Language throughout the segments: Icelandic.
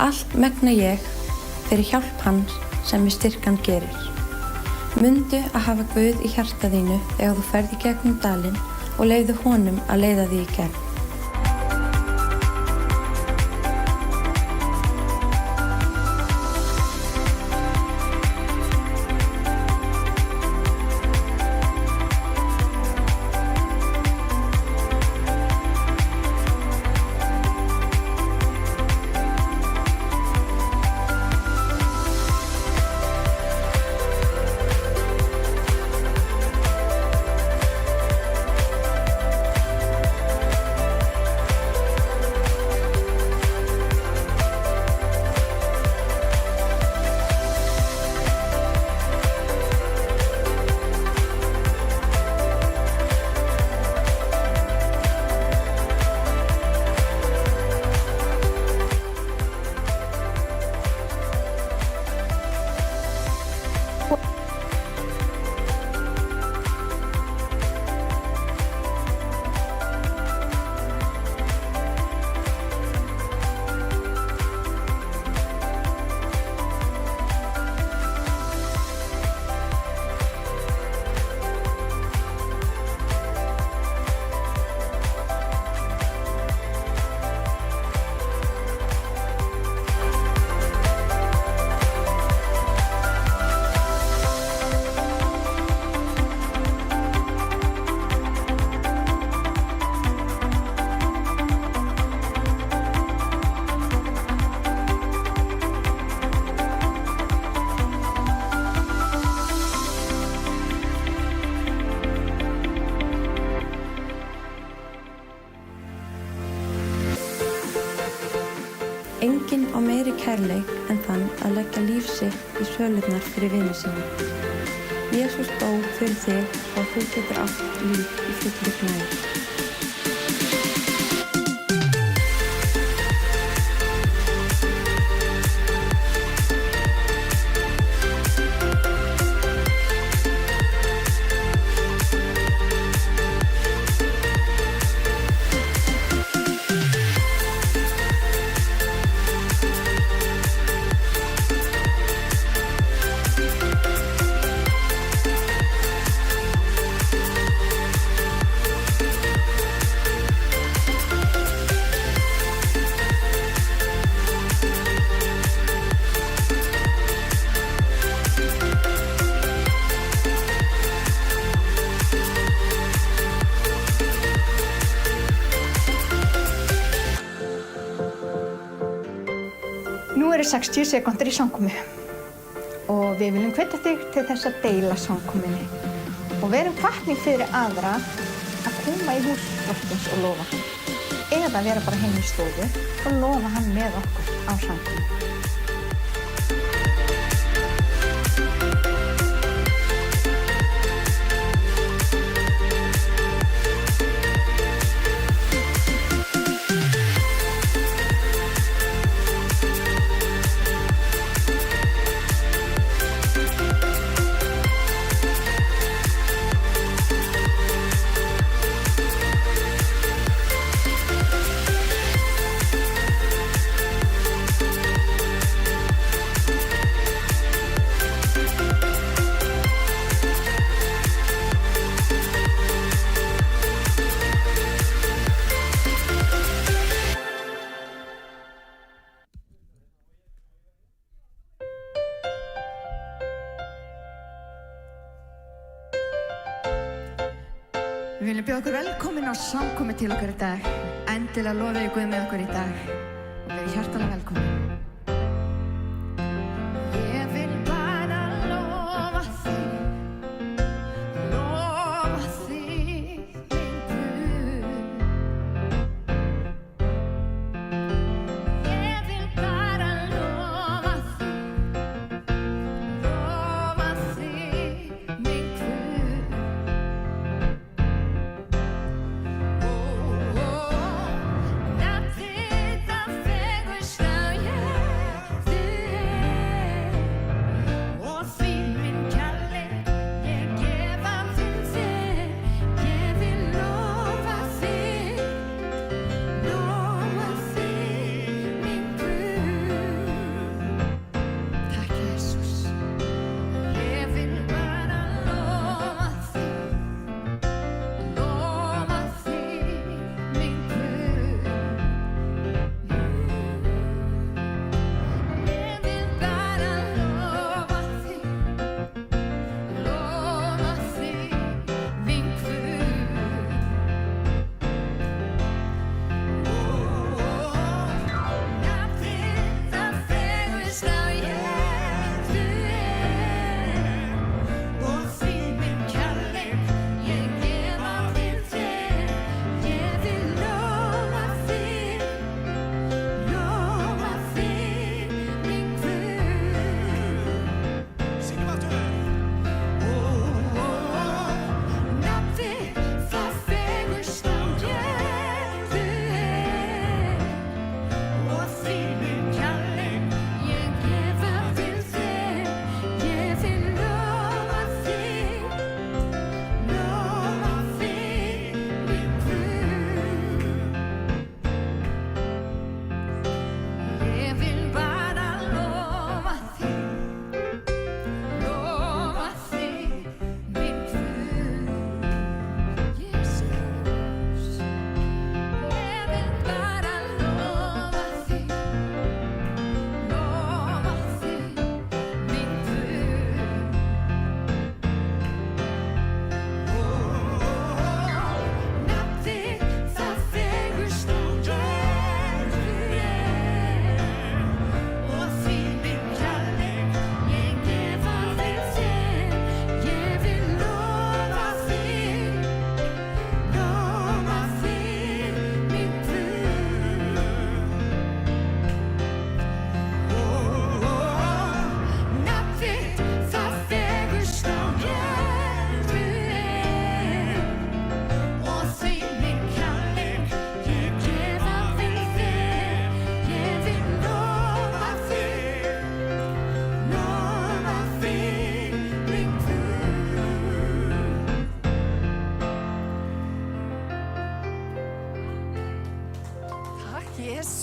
Allt megna ég fyrir hjálp hans sem mig styrkan gerir. Mundu að hafa Guð í hjarta þínu þegar þú ferð í gegnum dalinn og leyfðu honum að leiða þig í gegn. Enginn á meiri kærleik en þann að leggja líf sitt í sölurnar fyrir vini sína. Jesús dó fyrir þig og þú getur átt líf í fullri gnægð. Nú eru 60 sekúndur í samkomu og við viljum hvetja þig til þess að deila samkomunni og verum hvatning fyrir aðra að koma í hús Drottins og lofa hann eða vera bara heim í stofu og lofa hann með okkur á samkomu. Við viljum bjóða okkur velkomin á samkomu til okkar í dag. Endilega lofið Guð með okkur í dag og verið hjartalega velkomin. Ég vil bara lofa þig, minn Guð. Ég vil bara lofa þig, minn Guð. Nafnið það fegursta,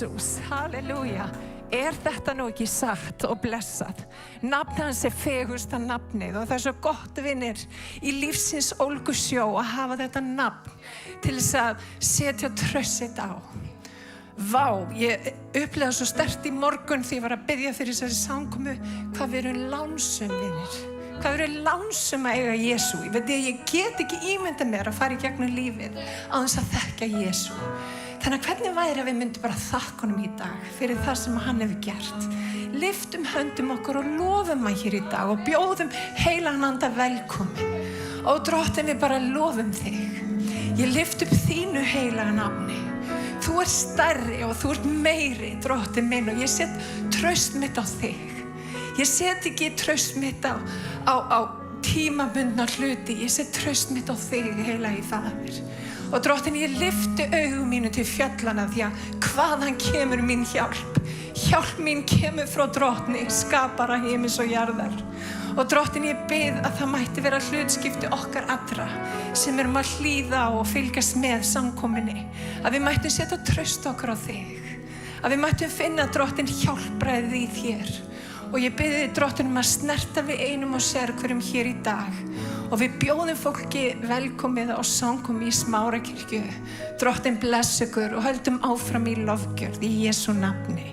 Jesús, halleluja. Þetta nú ekki satt og blessað? Nafn hans fegursta nafnið og það svo gott, vinir, í lífsins ólgusjó að hafa þetta nafn til þess að setja traust sitt á. Vá, ég upplifði svo sterkt í morgun því ég var að biðja fyrir þessari samkomu hvað við erum lánsöm, vinir. Hvað við erum lánsöm að eiga Jesú. Ég get ekki ímynda mér að fara í gegnum lífið á þess að þekka Jesú. Þannig að hvernig væri að við myndum bara þakka honum í dag fyrir það sem hann hefur gert. Lyftum höndum okkur og lofum hann hér í dag og bjóðum heilagan anda velkomin. Og Drottinn, við bara lofum þig. Ég lyft upp þínu heilaga nafni. Þú ert stærri og þú ert meiri, Drottinn minn, og ég set traust mitt á þig. Ég set ekki traust mitt á tímabundna hluti. Ég set traust mitt á þig, heilagi Faðir. Og Drottinn, ég lyfti augum mínu til fjallana því að hvaðan kemur mín hjálp? Hjálp mín kemur frá Drottni, skapara himins og jarðar. Og Drottinn, ég bið að það mætti vera hlutskipti okkar allra sem erum að hlýða og fylgjast með samkomunni. Að við mættum setja traust okkar á þig. Að við mættum finna, Drottinn, hjálpræðið í þér. Og ég bið þig, Drottinn, að snerta við einum og sér hverjum hér í dag. Og við bjóðum fólki velkomið á samkomu í Smárakirkju. Drottinn bless ykkur og höldum áfram í lofgjörð í Jesú nafni.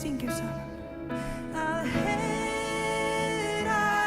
syngjum saman að heyra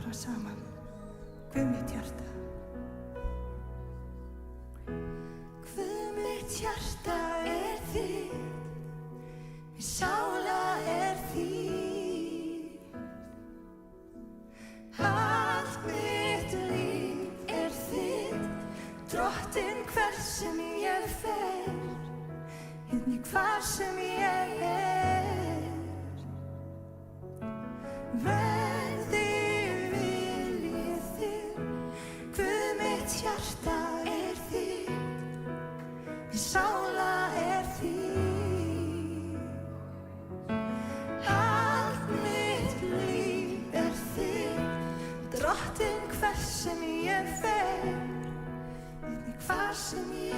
bara saman. Guð mitt hjarta. Guð mitt hjarta þitt, mín sála þín. Allt mitt líf þitt, Drottinn hvert sem ég fer, inni hvar sem ég verði viljið þinn. Guð mitt hjarta þitt, mín sála þín. Allt mitt líf þitt, Drottinn hvert sem ég fer, inni hvar sem ég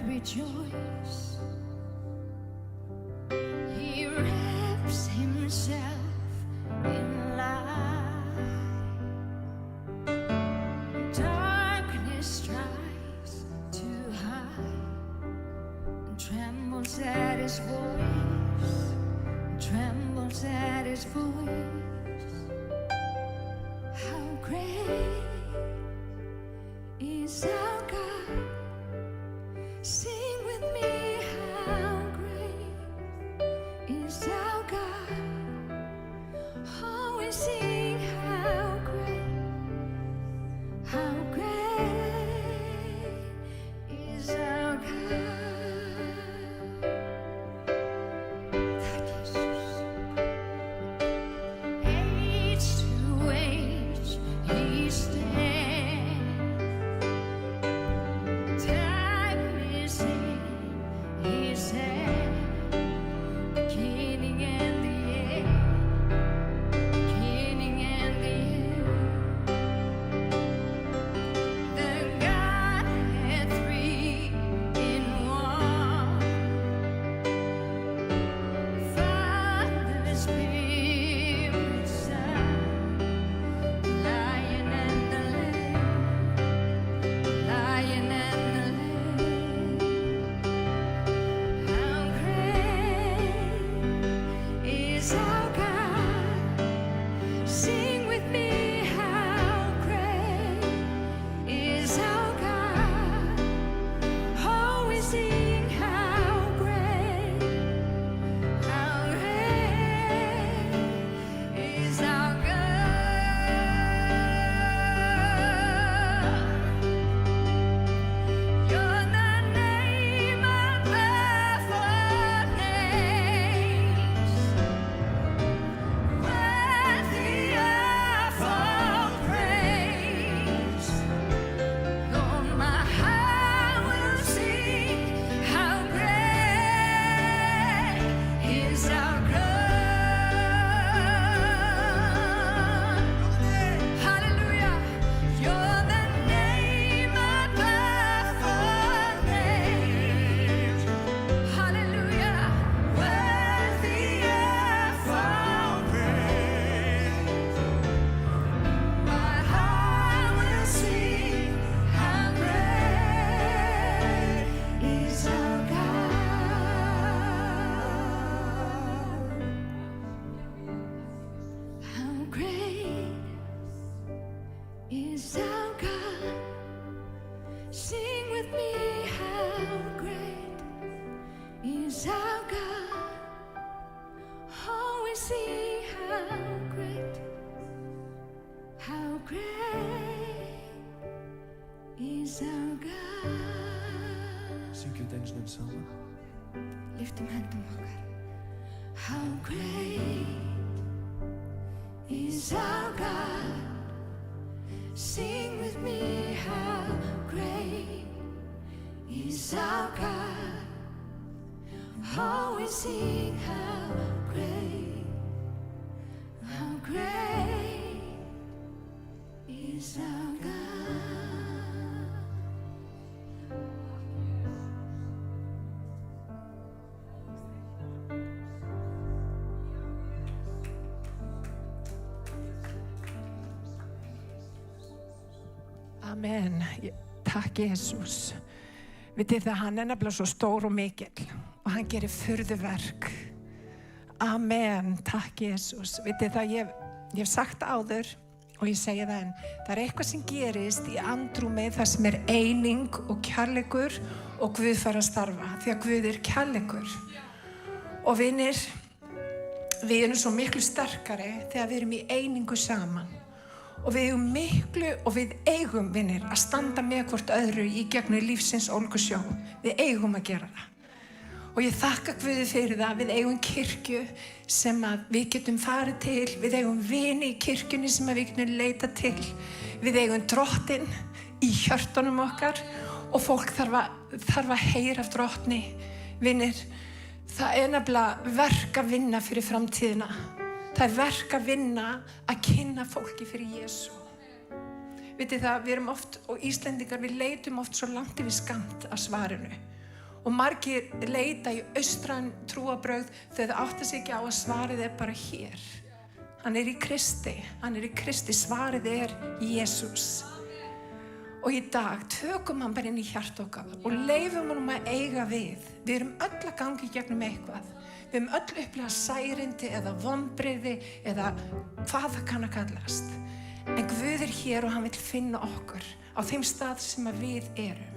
rejoice. He wraps himself in light. Darkness tries to hide and trembles at his voice, trembles at his voice. How great is our God? Sing with me, how great is our God. Always sing, how great is our God. Age to age, He stands. Time is in His hand, beginning and the end, beginning and the end. The Godhead three in one, Father, Spirit, Son, Lion and the Lamb, Lion and the Lamb. How great is our God? Sing with me, how great is our God? Always sing, how great is our God. You're the name above all names, worthy of all praise. Lord, my heart will sing, how great is our God. Hallelujah. You're the name above all names. Hallelujah. Worthy of all praise. My heart will sing, how great is our God. How great is our God? Sing with me, how great is our God? Always sing, how great lyftum höndum okkar. How great is our God. Sing with me, how great is our God. Always sing, how great is our God. Amen. Takk Jesús. Vitið það, hann er nefnilega svo stór og mikill og hann gerir furðuverk. Amen. Takk Jesús. Vitið það, ég hef sagt áður og ég segi það enn. Það er eitthvað sem gerist í andrúmi þar sem er eining og kærleikur og Guð fær að starfa. Því að Guð er kærleikur. Og vinir, við erum svo miklu sterkari þegar við erum í einingu saman. Og við eigum vinir að standa með hvort öðru í gegnum lífsins ólgusjó. Við eigum að gera það. Og ég þakka Guði fyrir það. Við eigum kirkju sem að við getum farið til. Við eigum vini í kirkjunni sem að við getum leita til. Við eigum Drottinn í hjörtunum okkar og fólk þarf að heyra af Drottni. Vinir, það er nefnilega verk að vinna fyrir framtíðina. Það er verk að vinna að kynna fólki fyrir Jesú. Vitið það, við erum oft, og Íslendingar, við leitum oft svo langt yfir skammt að svarinu. Og margir leita í austræn trúarbrögð þegar það áttar sig ekki á að svarið er bara hér. Hann er í Kristi, svarið er Jesús. Og í dag tökum hann bara inn í hjarta okkar og leifum honum að eiga við. Við erum öll að gangi gegnum eitthvað. Við erum öll upplifað særindi eða vonbrigði eða hvað það kann að kallast. En Guð er hér og hann vill finna okkur á þeim stað sem að við erum.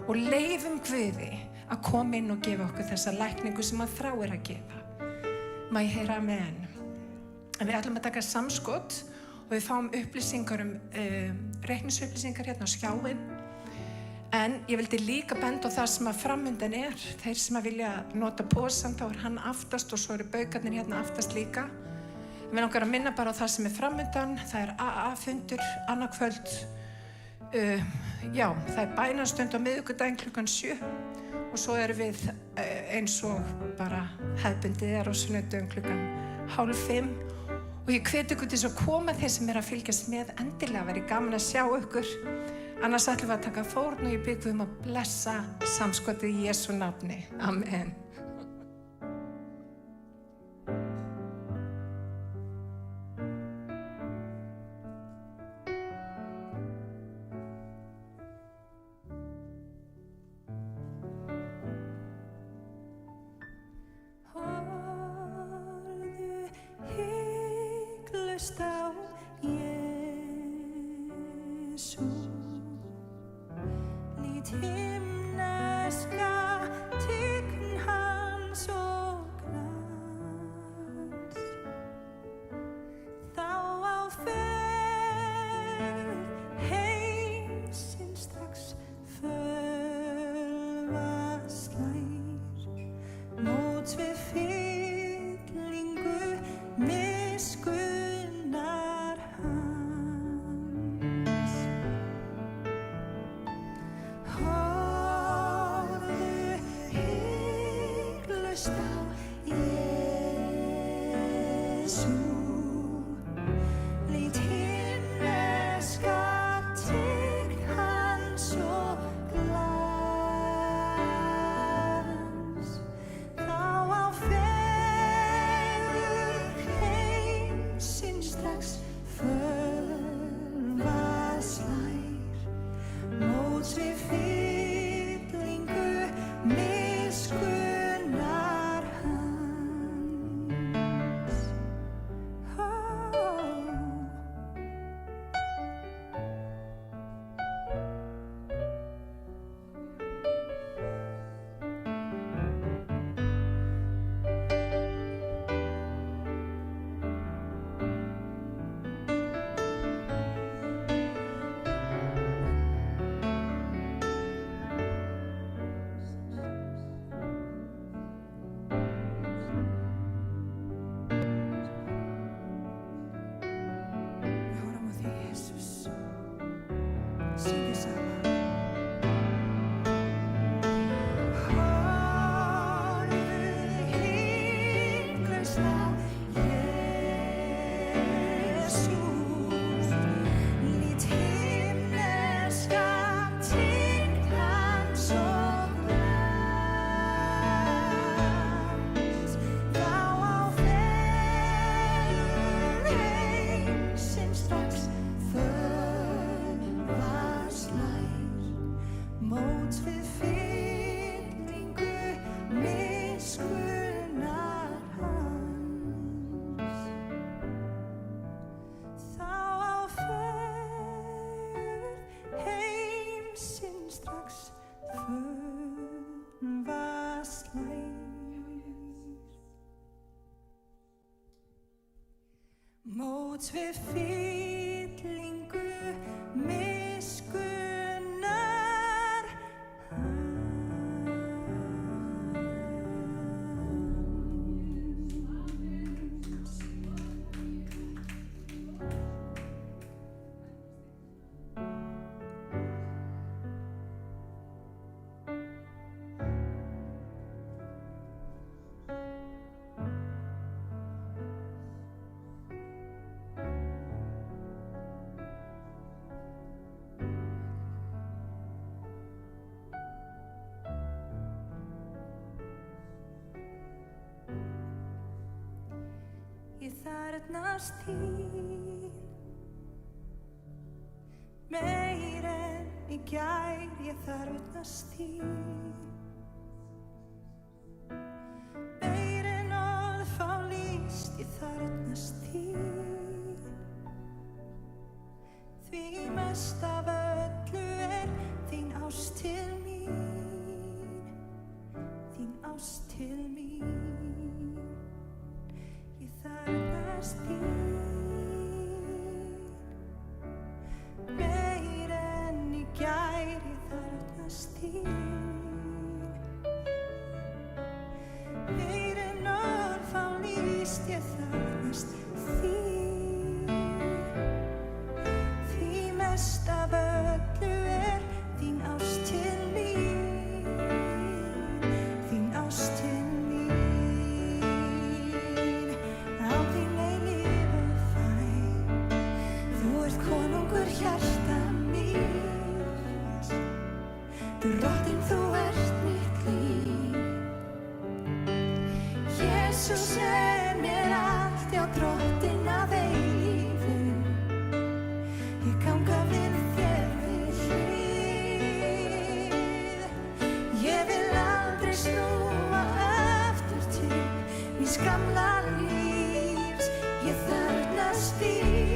Og leifum Guði að koma inn og gefa okkur þessa lækningu sem hann þráir að gefa. Má ég heyra amen. En við ætlum að taka samskot og við fáum upplýsingar reikningsupplýsingar hérna á skjáin. En ég vildi líka benda á það sem að framundan er. Þeir sem að vilja nota posan, þá er hann aftast og svo eru baukarnir hérna aftast líka. Við langar að minna bara á það sem er framundan. Það er AA-fundur annað kvöld. Það er bænastund á miðvikudaginn klukkan 7 og svo erum við eins og bara hefðbundið á sunnudögum klukkan 4:30. Og ég hvet ykkur til þess að koma þeir sem er að fylgjast með endilega. Væri gaman að sjá ykkur. Annars ætlum við að taka fórn og ég bið Guð að blessa samskotið í Jesú nafni. Amen. Á Jesú, lít himneska tign hans og glans. Þá á ferð heimsins strax fölva slær, móts við fyllingu miskunnar hans. Horfðu hygglust á Jesú, lít himneska tign hans og glans. Þá á fegurð heimsins strax fölva slær, móts við fyllingu miskunnar móts við fyllingu miskunnar hans. Ég þarfnast þín meir en í gær, ég þarfnast þín meir en orð fá lýst, ég þarfnast þín því mest af öllu þín ást til mín, þín ást til mín. Ég þarfnast þín meir en í gær, ég þarfnast þín meir en orð fá lýst, ég þarfnast þín því mest af öllu þín ást til mín, þín ást til mín. Hjarta mitt, drottinn þú ert mitt líf. Jesús mér allt, já drottinn að eilífu. Ég ganga við þér við hlið. Ég vil aldrei snúa aftur til míns gamla lífs. Ég þarfnast þín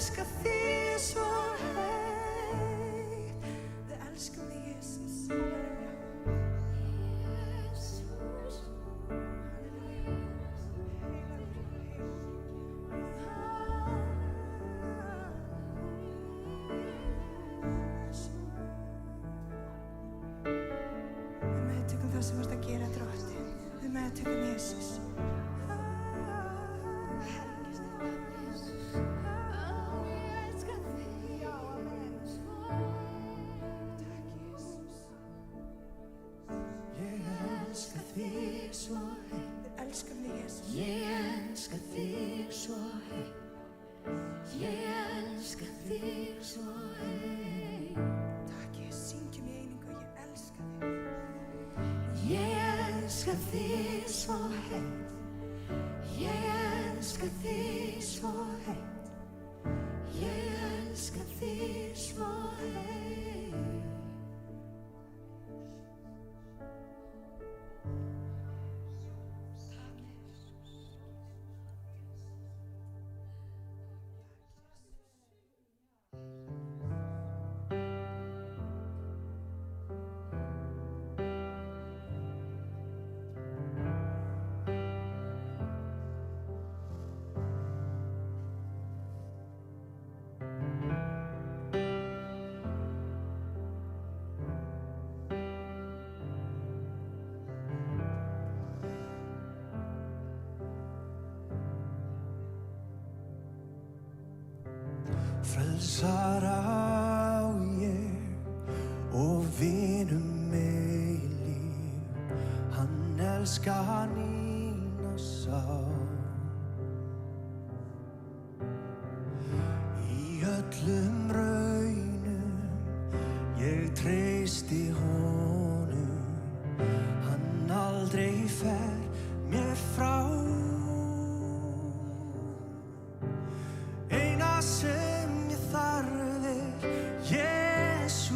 elska þig svo heitt. Við elskum þig, Jesus. Við meðtökum það sem þú ert að gera, Drottinn. Við meðtökum Jesus. Frelsara á ég og vinum eilíf, hann elskar mína sál. Í öllum raunum ég treysti honum, hann aldrei fer mér frá. Eina sem ég þarf Jesús,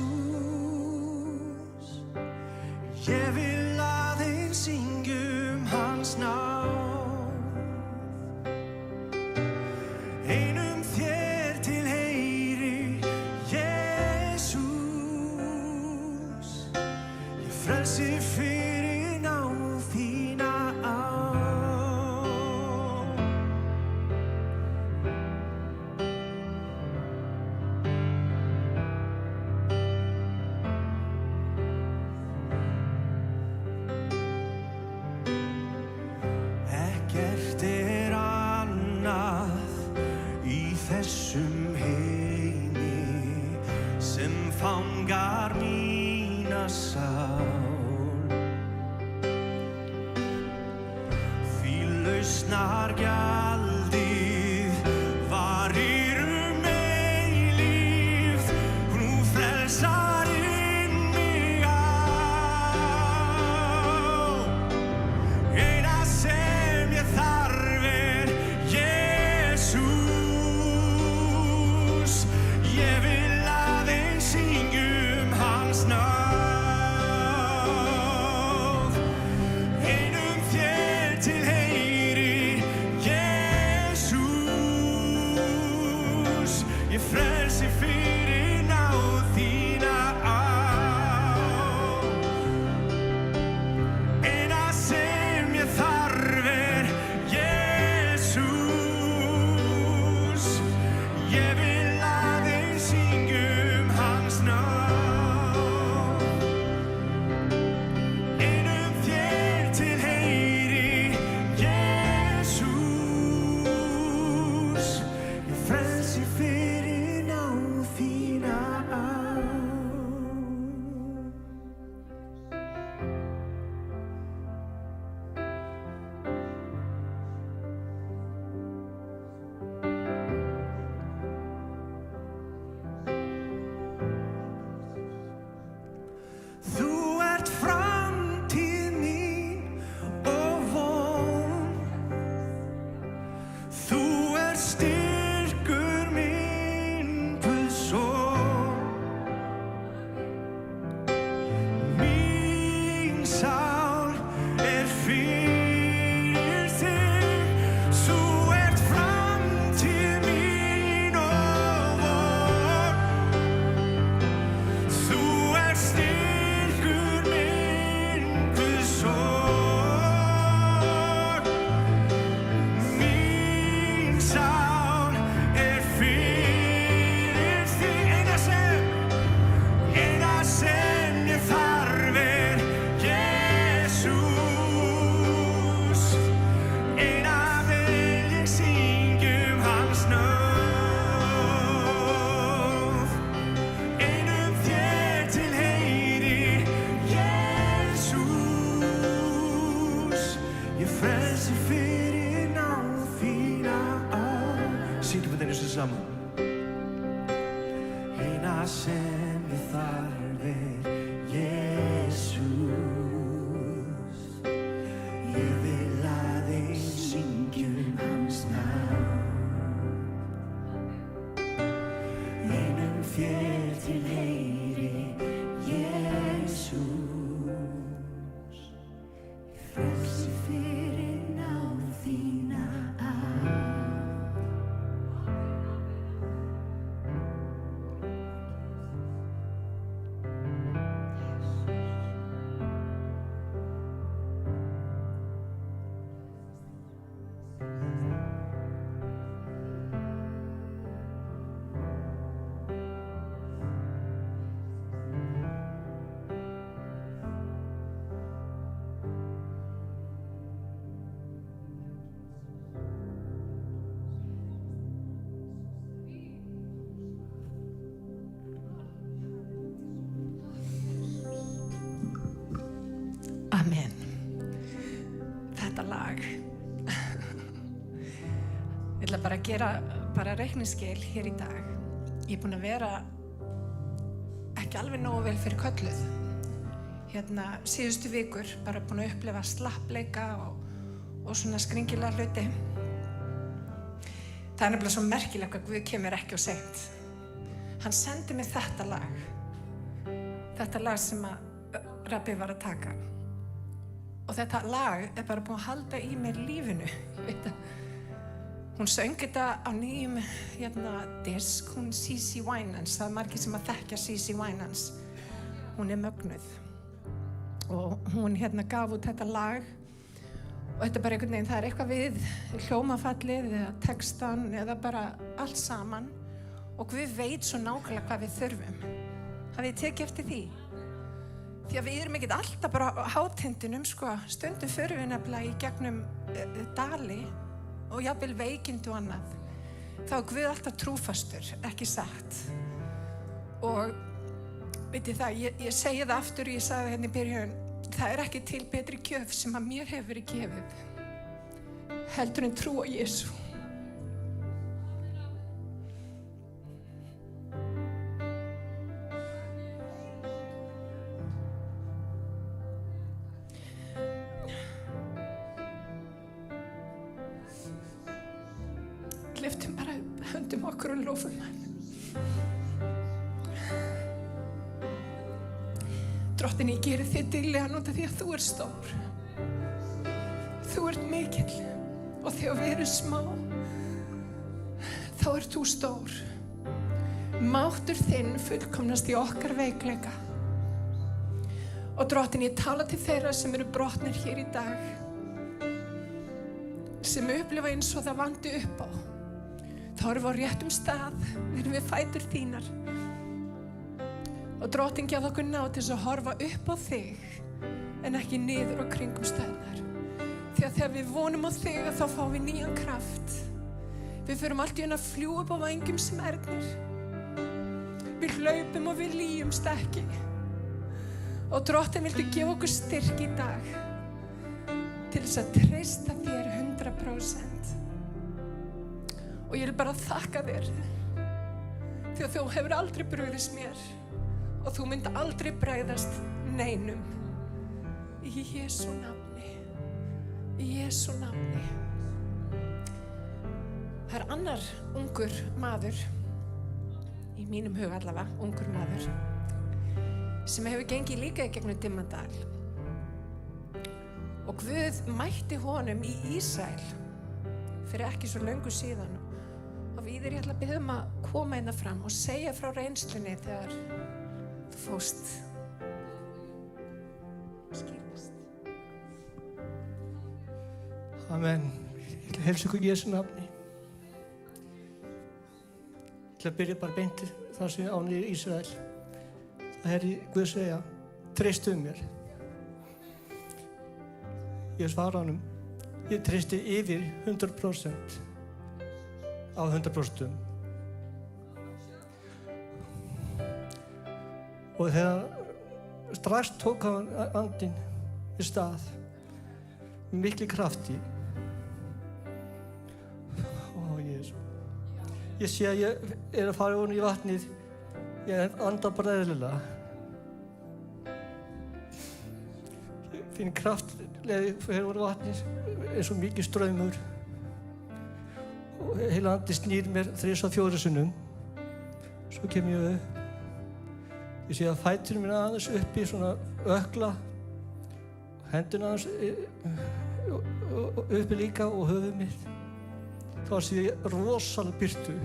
ég vil aðeins syngjum hans náð. Einum þér til heyri Jesús, ég frelsi fyrir náð þína á. Ekkert annað í þessum heimi sem fangar mína sál. Því lausnar gjaldið varir eilíft, nú frelsarinn mig á. Eina sem ég þarf Jesús, ég vil aðeins syngjum hans náð. Einum þér til heyri Jesús, Ég frelsi fyrir náð þína Syngjum við einu sinni saman Eina sem ég þarf Jesús Ég vil aðeins syngjum hans nafn Einum þér til heyri Jesús Ég frelsi fyrir náð þína Amen. Þetta lag. Ég ætla bara að gera reikningsskil hér í dag. Ég er búin að vera ekki alveg nógu vel fyrir kölluð. Síðustu vikur, bara búin að upplifa slappleika og svona skringilega hluti. Það er nefnilega svo merkilegt að Guð kemur ekki of seint. Hann sendi mig þetta lag. Þetta lag sem að Rabbi var að taka. Og þetta lag er bara búin að halda í mér lífinu. Hún söng þetta á nýjum disk, hún CeCe Winans. Það er margir sem að þekkja CeCe Winans. Hún er mögnuð. Og hún gaf út þetta lag. Og þetta er bara einhvern veginn, það er eitthvað við hljómafallið eða textan eða bara allt saman. Og Guð veit svo nákvæmlega hvað við þurfum. Hafið þið tekið eftir því? Því að við erum ekkert alltaf bara á hátindunum, stundum förum við nefnilega í gegnum dali og jafnvel veikindi og annað. Þá er Guð alltaf trúfastur, ekki satt. Og veitir það, ég segi það aftur, ég sagði hérna í byrjun, það er ekki til betri gjöf sem að mér hefur verið gefið, heldur en trú á Jesú. Lyftum bara upp höndum okkur og lofum hann. Drottinn, ég geri þig dýrlegan út af því að þú ert stór. Þú ert mikill og þegar við erum smá, þá ert þú stór. Máttur þinn fullkomnast í okkar veikleika. Og Drottinn, ég tala til þeirra sem eru brotnir hér í dag, sem upplifa eins og það vanti upp á. Þá erum við á réttum stað, við erum við fætur þínar. Og Drottinn, gefðu okkur náð til þess að horfa upp á þig en ekki niður á kringum stæðnar. Því að þegar við vonum á þig þá fáum við nýjan kraft. Við förum allt í einu að fljúga upp á vængjum sem ernir. Við hlaupum og við lýjumst ekki. Og Drottinn, viltu gefa okkur styrk í dag til þess að treysta þér 100%. Og ég vil bara þakka þér því að þú hefur aldrei brugðist mér og þú myndi aldrei bregðast neinum. Í Jesú nafni. Í Jesú nafni. Það er annar ungur maður, í mínum huga allavega, ungur maður, sem hefur gengið líka í gegnum Dimmandal. Og Guð mætti honum í Ísrael fyrir ekki svo löngu síðan. Og Víðir, ég ætla að biðja að koma hérna fram og segja frá reynslunni þegar þú fórst. Skýrast. Amen. Ég ætla að heilsa ykkur í Jesú nafni. Ég ætla að byrja bara beint þar sem ég á niður Ísrael. Það er Guð segja, treystu mér. Ég svara honum, ég treysti yfir 100%. Á 100%. Og þegar strax tók hann andinn í stað mikli krafti. Ó, Jésu. Ég sé að ég er að fara ofan í vatnið. Ég anda bara eðlilega. Ég finn kraftlega fyrir ofan í vatnið eins og mikið straumur. Og heila andi snýr mér 3-4 sinnum. Svo kem ég upp. Ég sé að fæturinn minn aðeins uppi svona ökla. Hendurinn aðeins uppi líka og höfuð mitt. Þá sé ég rosalega birtu.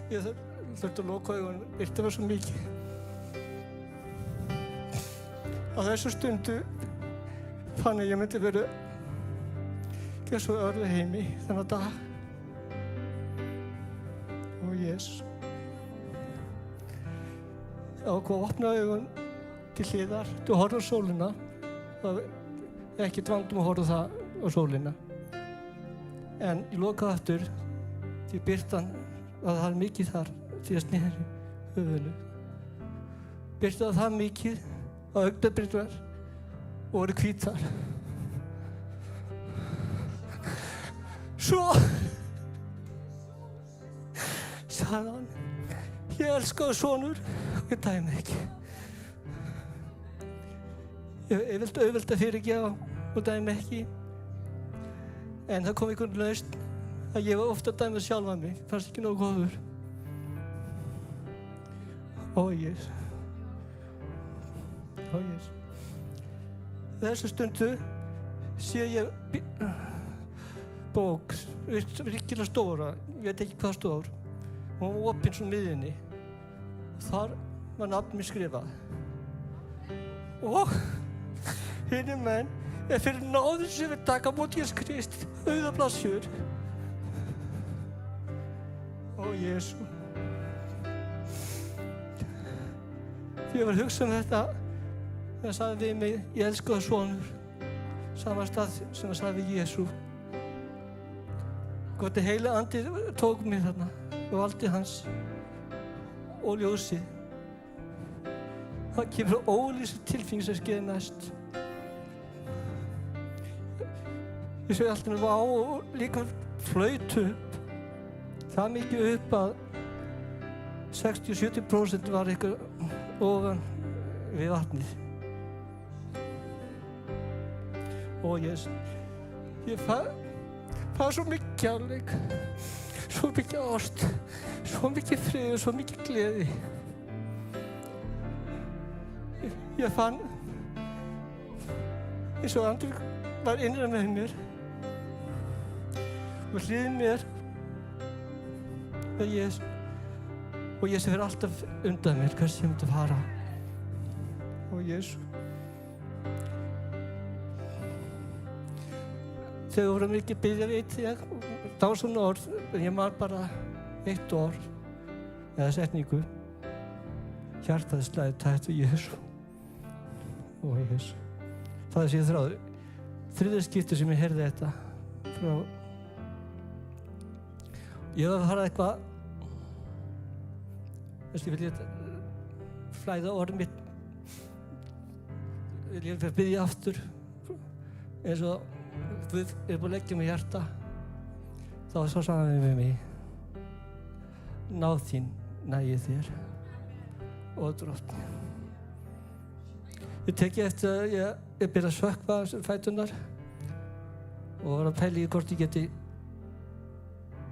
Ég þurfti að loka augun, birta var svo mikið. Á þessu stundu fann ég myndi vera gerð svo örðu heimi þennan dag. Ó, Jésus. Ég ákvað að opna augun til hliðar, til að horfa á sólina. Það er ekkert vandum að horfa á sólina. En ég lokaði aftur til birtan að það er mikið þar til að snýra höfuðinu. Birtaði það mikið að augnablikar voru hvítar. Svo sagði hann, ég elskaði sonur og ég dæmi ekki. Ég vildi auðvelda fyrirgefa og dæmi ekki. En það kom einhvern lausn að ég var ofta að dæma sjálfa mig, fannst ekki nógu góður. Ó, Jésu. Ó, Jésu. Þessu stundu sé ég bók, virkilega stóra, ég veit ekki hvað stór. Hún var opinn svona miðjunni. Þar var nafn mér skrifað. Og hinir menn er fyrir náður sem við taka mót Jésu Krist, auða blaðsjör. Ó, Jésu. Þegar ég var að hugsa þetta, það sagði við mig, ég elskaði sonur, sama stað sem það sagði við Jésu. Hvort heili andi tók mig þarna og valdi hans og ljósið. Það kemur ólýsandi tilfinning sem skeði næst. Ég svo alltaf vá og líka flaut upp. Það mikið upp að 60-70% var eitthvað ofan við vatnið. Ó, Jésu, ég fann svo mikið kærleik, svo mikið ást, svo mikið frið og svo mikið gleði. Ég fann eins og andur var innra með mér og hlið mér með Jésu. Og Jésu fyrir alltaf undan mér hvert sem ég myndi fara. Ó, Jésu. Þegar voru mikið biðja veit ég, dásamlega orð, en ég man bara eitt orð, eða setningu. Hjartað slæði tætt við Jésu. Ó, Jésu. Það er sem ég þráði. Þriðja skipti sem ég heyrði þetta. Ég var að fara eitthvað, ég vil flæða orð mitt, vil ég biðja aftur, eins og Guð er búinn að leggja mig í hjarta. Þá svo sagði hann við mig, náð þín nægir þér og Drottinn. Ég teki eftir að ég byrja að sökkva fæturnar og var að pæla í hvort ég geti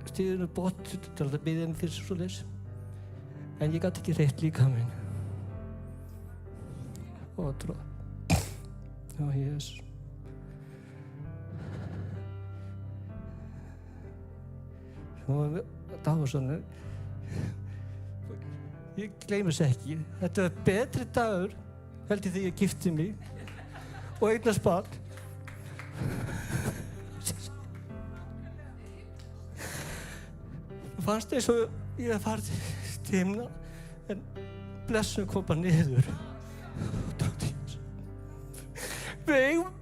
stigið upp bort til að biðja mig fyrir svoleiðis. En ég gat ekki reitt líkaminn. Og Drottinn. Ó, Jésu. Það var svona, ég gleymi þess ekki. Þetta var betri dagur held ég þegar ég gifti mig og eignast barn. Það fannst eins og ég hafði farið til himna en blessun kom bara niður. Við eigum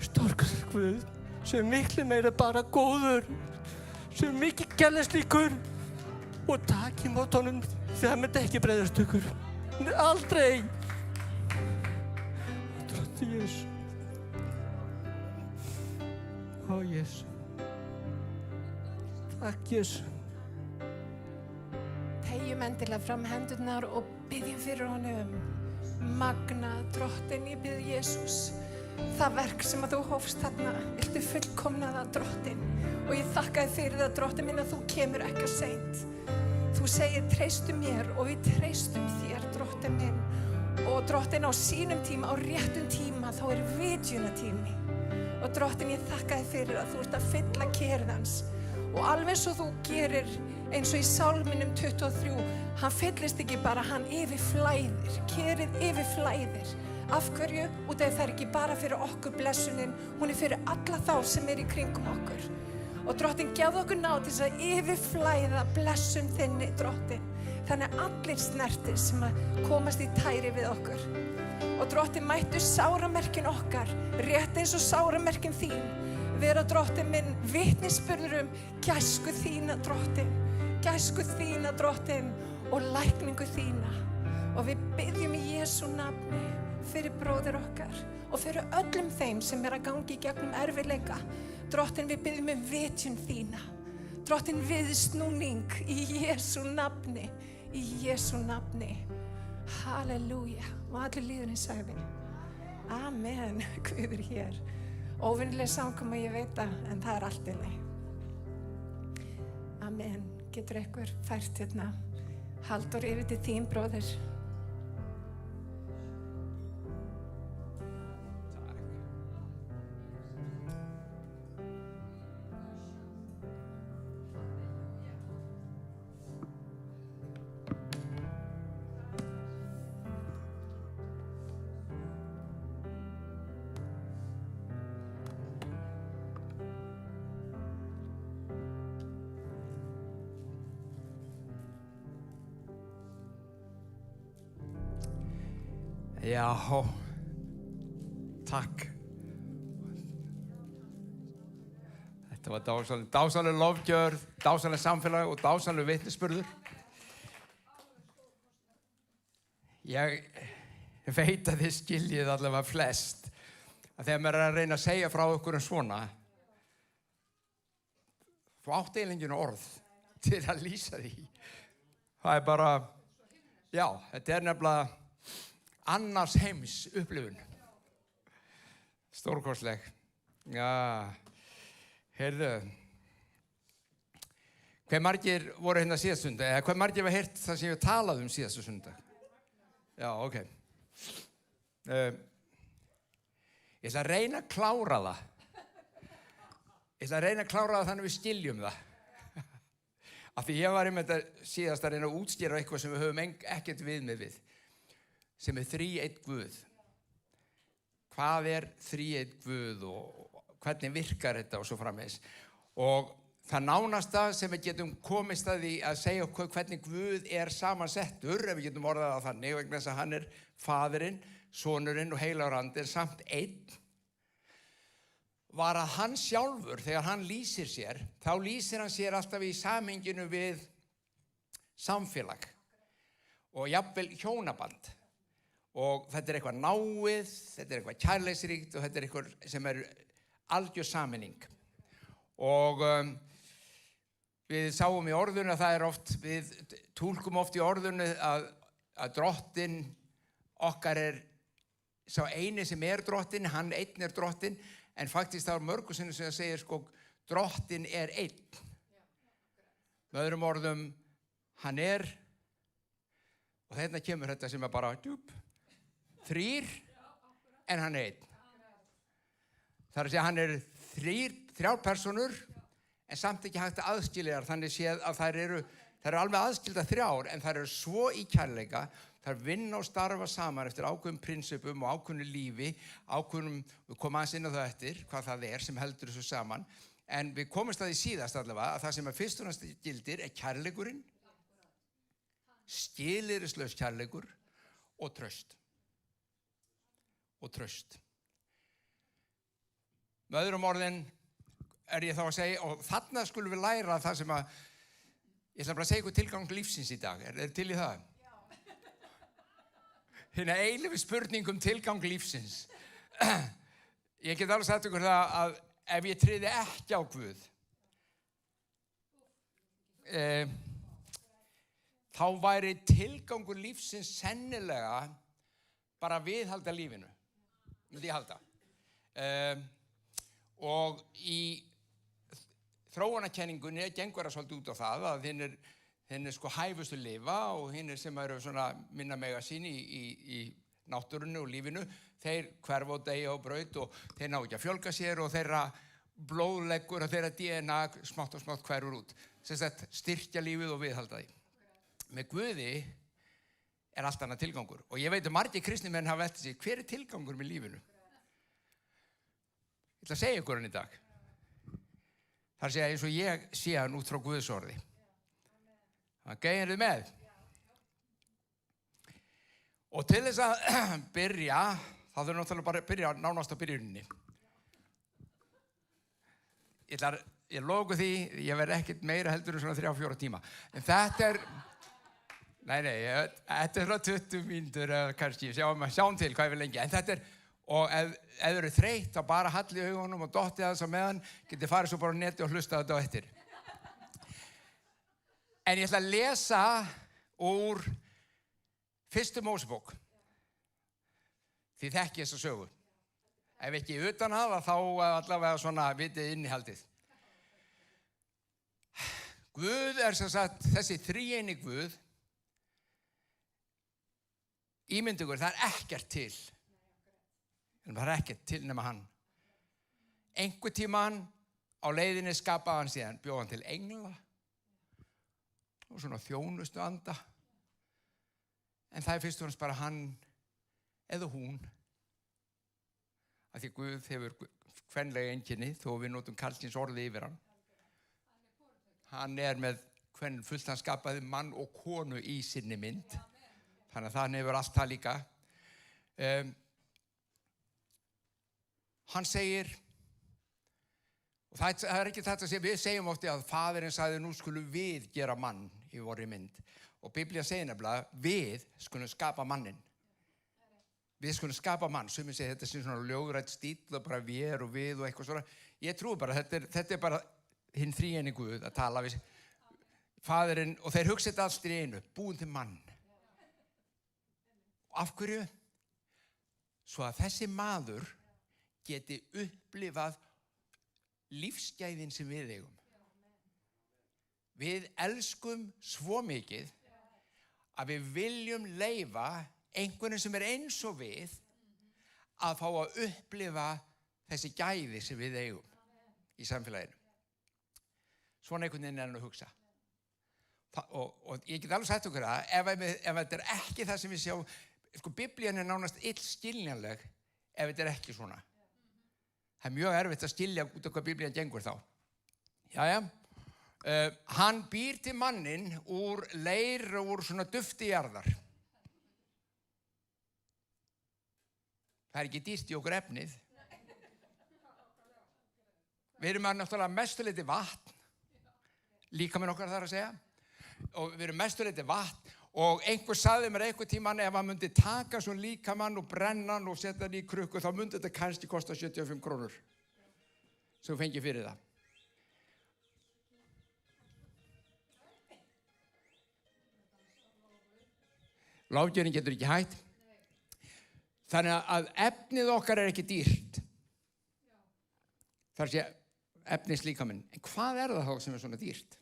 stórkostlegan Guð sem er miklu meira bara góður, sem er mikið kærleikslíkur og taki mót honum þegar hann myndi ekki bregðast ykkur. Aldrei. Drottinn Jesús. Ó, Jesús. Takk, Jesús. Tegjum endilega fram hendurnar og byggjum fyrir honum. Magna, Drottinn, ég bið Jesús. Það verk sem að þú hófst þarna, viltu fullkomna það, Drottinn. Og ég þakka þér fyrir það, Drottinn minn, að þú kemur ekki seint. Þú segir, treystu mér og við treystum þér, Drottinn minn. Og Drottinn, á sínum tíma, á réttum tíma, þá er vitjunatími. Og Drottinn, ég þakka þér fyrir að þú ert að fylla kerið hans. Og alveg eins og þú gerir, eins og í Sálminum 23, hann fyllist ekki bara, hann yfirflæðir, kerið yfirflæðir. Af hverju? Út af það er ekki bara fyrir okkur blessunin, hún er fyrir alla þá sem er í kringum okkur. Og Drottinn, gefðu okkur náð til þess að yfirflæða blessun þinni, Drottinn. Þannig að allir snertir sem að komast í tæri við okkur. Og Drottinn, mættu sáramerkin okkar, rétt eins og sáramerkin þín, vera, Drottinn minn, vitnisburður gæsku þína, Drottinn. Gæsku þína, Drottinn, og lækningu þína. Og við biðjum í Jesú nafni fyrir bróðir okkar og fyrir öllum þeim sem er að gangi í gegnum erfiðleika. Drottinn, við biðjum vitjun þína. Drottinn, viðsnúning í Jesú nafni. Í Jesú nafni. Halleluja. Og allir líðurinn sagði. Amen. Guð er hér. Óvinnileg samkoma, ég veit það, en það er allt í lagi. Amen. Getur einhver fært hérna Halldór yfir til þín, bróðir? Já, takk. Þetta var dásamleg lofgjörð, dásamleg samfélag og dásamleg vitnisburður. Ég veit að þið skiljið allavega flest að þegar maður er að reyna að segja frá ykkur svona, þú átt eiginlega engin orð til að lýsa því. Það er bara, já, þetta er nefnilega annars heims upplifun. Stórkostleg. Já, heyrðu. Hve margir voru hérna síðasta sunnudag? Eða hve margir var heyrt það sem ég talaði síðasta sunnudag? Já, ok. Ég ætla að reyna að klára það. Ég ætla að reyna að klára það þannig við skiljum það. Af því ég var einmitt síðast að reyna að útskýra eitthvað sem við höfum ekkert viðmið við. Sem er þríeinn Guð. Hvað er þríeinn Guð og hvernig virkar þetta og svo framvegis. Og það nánasta sem við getum komist að því að segja okkur hvernig Guð er samansettur, ef við getum orðað það þannig, vegna þess að hann er Faðirinn, Sonurinn og Heilagur Andi, samt einn, var að hann sjálfur, þegar hann lýsir sér, þá lýsir hann sér alltaf í samhenginu við samfélag og jafnvel hjónaband. Og þetta er eitthvað náið, þetta er eitthvað kærleiksríkt og þetta er eitthvað sem er algjör sameining. Og við sáum í orðinu að það er oft, við túlkum oft í orðinu að Drottinn okkar er sá eini sem er Drottinn, hann einn er Drottinn, en faktisk það er mörgu sinnum sem það segir sko, Drottinn er einn. Með öðrum orðum, hann er, og þetta kemur þetta sem er bara djúp, þrír, en hann er einn. Það er að segja hann er þrjár personur, en samt ekki hægt að aðskilja þær, þannig séð að þær eru alveg aðskildar þrjár, en þær eru svo í kærleika, þær vinna og starfa saman eftir ákveðum prinsipum og ákveðnu lífi, ákveðnum, við komum aðeins inn á það eftir, hvað það er sem heldur þessu saman, en við komumst að því síðast allavega, að það sem er fyrst og næst gildir er kærleikurinn, skilyrðislaus kærleikur og traust. Og traust. Með öðrum orðin, er ég þá að segja, og þarna skulum við læra það sem að, ég ætla bara að segja ykkur tilgang lífsins í dag, er til í það? Hérna eilífi spurning tilgang lífsins. Ég get alveg sagt ykkur það að ef ég tryði ekki á Guð, þá væri tilgangur lífsins sennilega bara að viðhalda lífinu, myndi ég halda. Og í þróunarkenningunni gengur það svolítið út á það að hinn sko hæfustu lifa og hinn sem eru svona minna mega sín í náttúrunni og lífinu, þeir hverfa og deyja og braut og þeir ná ekki að fjölga sér og þeirra blóðleggur og þeirra DNA smátt og smátt hverfur út. Sem sagt styrkja lífið og viðhalda því. Með Guði er allt annað tilgangur. Og ég veit að margir kristnir menn hafa velt sig, hver er tilgangur með lífinu? Ég ætla að segja ykkur hann í dag. Það er að segja eins og ég sé hann út frá Guðs orði. Ok, eru þið með? Og til þess að byrja, þá þurfum náttúrulega bara að byrja nánast á byrjuninni. Ég loku því, ég verð ekkert meira heldur en svona 3-4 tíma. En þetta er, þetta er frá 20 mínútur kannski, sjáum til hvað ég vil lengi. En þetta er, og ef þið eru þreytt, þá bara hallið augunum og dottið þess á meðan, getið farið svo bara á neti og hlusta þetta á eftir. En ég ætla að lesa úr 1. Mósebók. Þið þekkið þessa sögu. Ef ekki utan hafa, þá allavega svona vitið innihaldið. Guð er sem sagt þessi þríeini Guð. Ímyndugur, það er ekkert til. Það er ekkert til nema hann. Einhver tímann á leiðinni skapaði hann síðan, bjó hann til engla og svona þjónustu anda. En það er fyrst og fremst bara hann eða hún. Af því Guð hefur kvenlega einkenni, þó við notum karlsins orði yfir hann. Hann er með hvern fullt hann skapaði mann og konu í sinni mynd. Þannig að hann hefur allt það líka. Hann segir, og það er ekki þetta sem við segjum ofti að faðirinn sagði nú skulum við gera mann í vorri mynd. Og Biblía segir nefnilega, við skulum skapa mannin. Við skulum skapa mann, sumir segja þetta sem svona ljóðrætt stíll og bara við og eitthvað svona. Ég trúi bara, þetta er bara hinn þríeini Guð að tala við faðirinn og þeir hugsa þetta allt í einu, búin til mann. Og af hverju? Svo að þessi maður geti upplifað lífsgæðin sem við eigum. Við elskum svo mikið að við viljum leyfa einhvern sem er eins og við að fá að upplifa þessi gæði sem við eigum í samfélaginu. Svona einhvern veginn er hann að hugsa. Og ég get alveg sagt okkur að ef þetta er ekki það sem við sjáum, sko Biblían er nánast illskiljanleg ef þetta er ekki svona. Það er mjög erfitt að skilja út af hvað Biblían gengur þá. Jæja. Hann býr til mannin úr leir og úr svona dufti jarðar. Það er ekki dýrt í okkur efnið. Við erum náttúrulega mestuleiti vatn, líkaminn okkar þar að segja, og við erum mestuleiti vatn og einhver sagði mér einhver tímann ef hann myndi taka svona líkamann og brenna hann og setja hann í krukku þá myndi þetta kannski kosta 75 krónur sem þú fengið fyrir það. Lággjörinn getur ekki hætt. Þannig að efnið okkar er ekki dýrt. Það sé efnis líkaminn. En hvað er það þá sem er svona dýrt?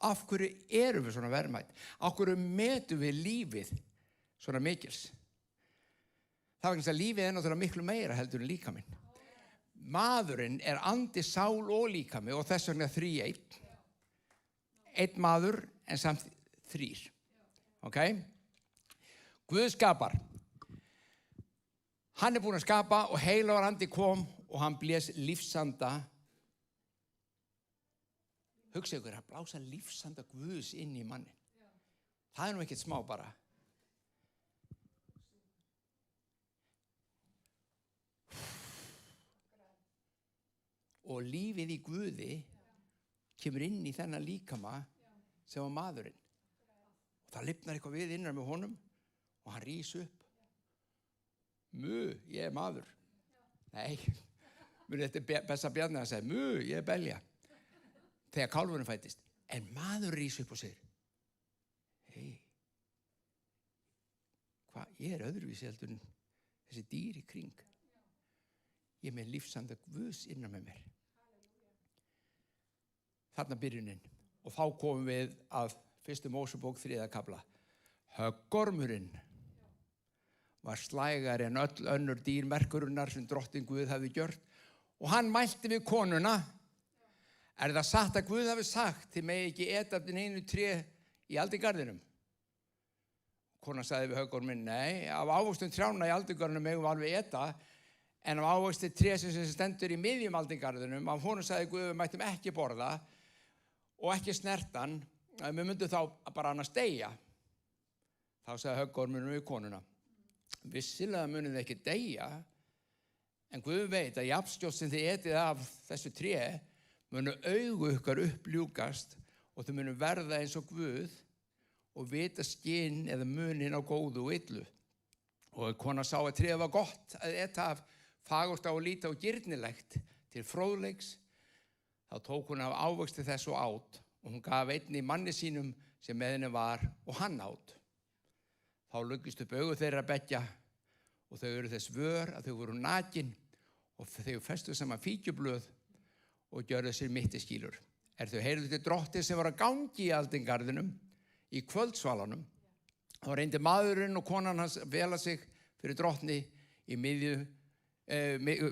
Af hverju erum við svona verðmætt? Af hverju metum við lífið svona mikils? Það vegna að lífið er náttúrulega miklu meira heldur en líkaminn. Maðurinn er andi, sál og líkami og þess vegna þríeinn. Einn maður en samt þrír. Ok? Guð skapar. Hann er búinn að skapa og heilagur andi kom og hann blés lífsanda. Hugsa ykkur að blása lífsanda Guðs inn í mannin. Það er nú ekkert smá bara. og lífið í Guði kemur inn í þennan líkama sem var maðurinn. Og það lifnar eitthvað við innan með honum og hann rís upp. Ég er maður. Nei, þetta er Bessa Bjarni að segja, ég er belja. Þegar kálfurinn fættist. En maður rís upp og segir, ég er öðruvísi heldur en þessi dýr í kring. Ég er með lífsanda Guðs innan með mér. Þarna byrjunin. Og þá komum við að 1. Mósebók 3. kafla. Höggormurinn var slægari en öll önnur dýr merkurinnar sem drottin Guð hefði gjört. Og hann mælti við konuna. Er það satt að Guð hafi sagt, þið megi ekki eta af neinu tré í aldingarðinum? Konan sagði við höggorminn, nei, af ávöxtum trjána í aldingarðinum megum við alveg eta, en af ávöxtum tré sem stendur í miðjum aldingarðinum, af honum sagði Guð við mættum ekki borða og ekki snertan, að við myndum þá bara annars deyja. Þá sagði höggorminn við konuna, vissilega munum þið ekki deyja, en Guð veit að jafnskjótt sem þið etið af þessu tré, munu augu ykkar uppljúkast og þau munu verða eins og Guð og vita skinn eða munin á góðu og illu. Og kona sá að tréð var gott að eta af, fagurt á að líta og girnilegt til fróðleiks. Þá tók hún af ávöxti þess og át og hún gaf einni manni sínum sem með henni var og hann át. Þá luggist upp augu þeirra beggja og þau eru þess vör að þau voru nakin og þau festu saman fíkjublöð og gjörðu sér mittiskýlur. Þau heyrðu til drottin sem var að gangi í aldingarðinum í kvöldsvalanum. Þá reyndi maðurinn og konan hans vela sig fyrir drottni í miðju,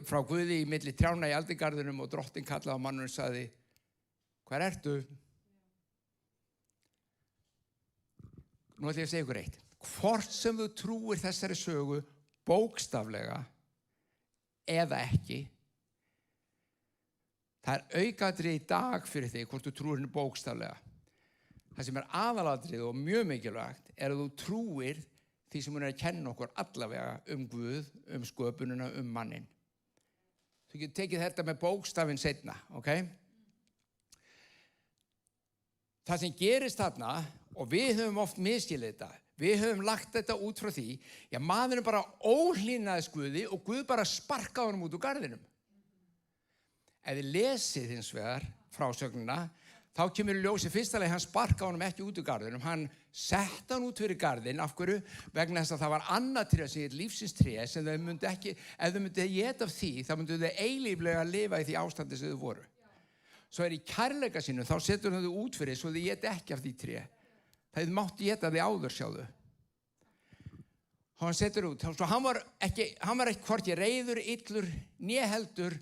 frá Guði í milli trjána í aldingarðinum og drottin kallaði á manninn og sagði, hvar ertu? Nú ætla ég að segja ykkur eitt. Hvort sem þú trúir þessari sögu bókstaflega eða ekki, það er aukatriði í dag fyrir þig hvort þú trúir henni bókstaflega. Það sem er aðalatriði og mjög mikilvægt er að þú trúir því sem hún er að kenna okkur allavega Guð, sköpunina, manninn. Þú getur tekið þetta með bókstafinn seinna, ok? Það sem gerist þarna, og við höfum oft misskilið þetta, við höfum lagt þetta út frá því, maðurinn bara óhlýnaði Guði og Guð bara sparkaði honum út úr garðinum. Ef þið lesið hins vegar frásögnina, þá kemur í ljósi fyrsta leið, hann sparkaði honum ekki út úr garðinum, hann sett hann út fyrir garðin, af hverju? Vegna þess að það var annað tré sem heit lífsins tré, sem þau myndi ekki, ef þau myndi éta af því, þá myndu þau eilíflega lifa í því ástandi sem þau voru. Svo í kærleika sínum, þá setur hann þau út fyrir, svo þau éta ekki af því tré. Það mátti éta því áður, sjáðu. Hann setur út, svo hann var ekki hvorki reiður, illur, né heldur,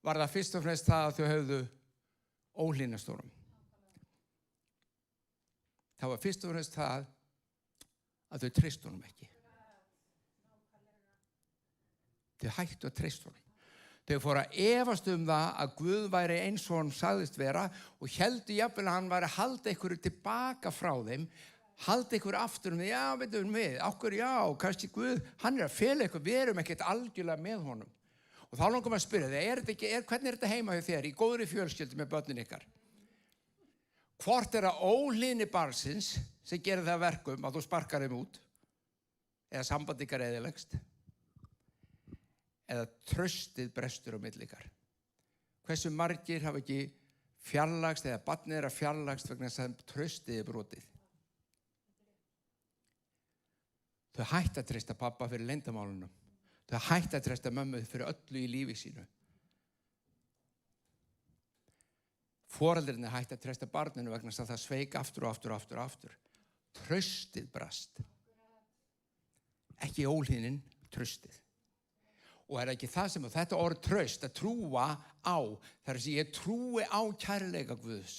var það fyrst og fremst það að þau höfðu óhlýnastórum. Það var fyrst og fremst það að þau treystu honum ekki. Þau hættu að treysta honum. Þau fóru að efast það að Guð væri eins og hann sagðist vera og héldu jafnvel að hann væri að halda einhverju tilbaka frá þeim, halda einhverju aftur því, já, veitum við, okkur, já, kannski Guð, hann er að fela eitthvað, við erum ekkert algjörlega með honum. Og þá langar maður að spyrja þig, hvernig er þetta heima hjá þér, í góðri fjölskyldu með börnin ykkar? Hvort er það óhlýðni barnsins sem gerir það verkum að þú sparkar þeim út, eða samband ykkar eyðilegst, eða traustið brestur á milli ykkar? Hversu margir hafa ekki fjarlægst eða barnið er að fjarlægst vegna þess að traustið er brotið? Þau hætta að treysta pappa fyrir leyndamálunum. Þau hætta að treysta mömmu fyrir öllu í lífi sínu. Foreldrirnir hætta að treysta barninu vegna þess að það sveik aftur og aftur og aftur og aftur. Traustið brast. Ekki óhlýðnin, traustið. Og er ekki það sem þetta orð traust, að trúa á, þar að ég trúi á kærleika Guðs.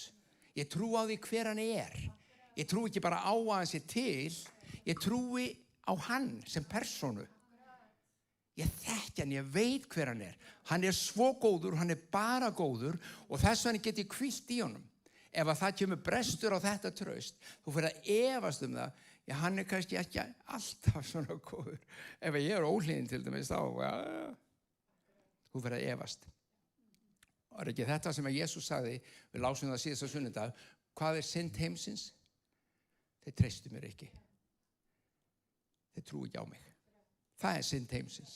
Ég trúi á því hver hann er. Ég trúi ekki bara á að hann sé til, ég trúi á hann sem persónu. Ég þekki hann, ég veit hver hann er. Hann er svo góður, hann er bara góður og þess vegna get ég hvílt í honum. Ef að það kemur brestur á þetta traust, þú fyrir að efast það, já, hann er kannski ekki alltaf svona góður. Ef ég er óhlýðin til dæmis þá, já, þú fyrir að efast. Og ekki þetta sem að Jesús sagði, við lásum það síðasta sunnudag, hvað synd heimsins? Þeir treystu mér ekki. Þeir trúi ekki á mig. Það synd heimsins.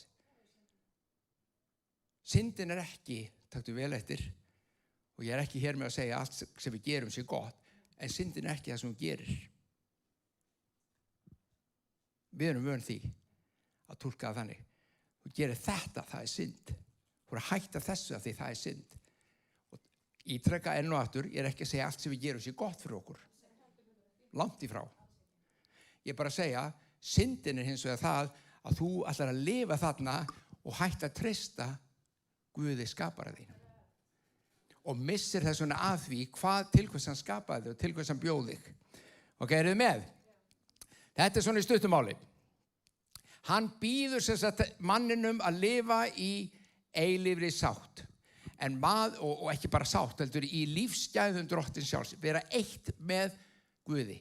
Syndin ekki, taktu vel eftir, og ég ekki hér með að segja allt sem við gerum sé gott, en syndin ekki það sem hún gerir. Við erum vön því að túlka það þannig. Þú gerir þetta, það synd. Þú er að hætta þessu af því það synd. Og ítrekka enn og aftur, ég ekki að segja allt sem við gerum sé gott fyrir okkur. Langt í frá. Ég bara að segja, syndin hins vegar það að þú ætlar að lifa þarna og hætta að treysta Guði skapara þín. Og missir þess vegna að því til hvers hann skapaði þig og til hvers hann bjóð þig. Ok, eruð þið með? Þetta svona í stuttumáli. Hann býður sem sagt manninum að lifa í eilífri sátt. Og ekki bara sátt, heldur í lífsgæðum Drottins sjálfs. Vera eitt með Guði.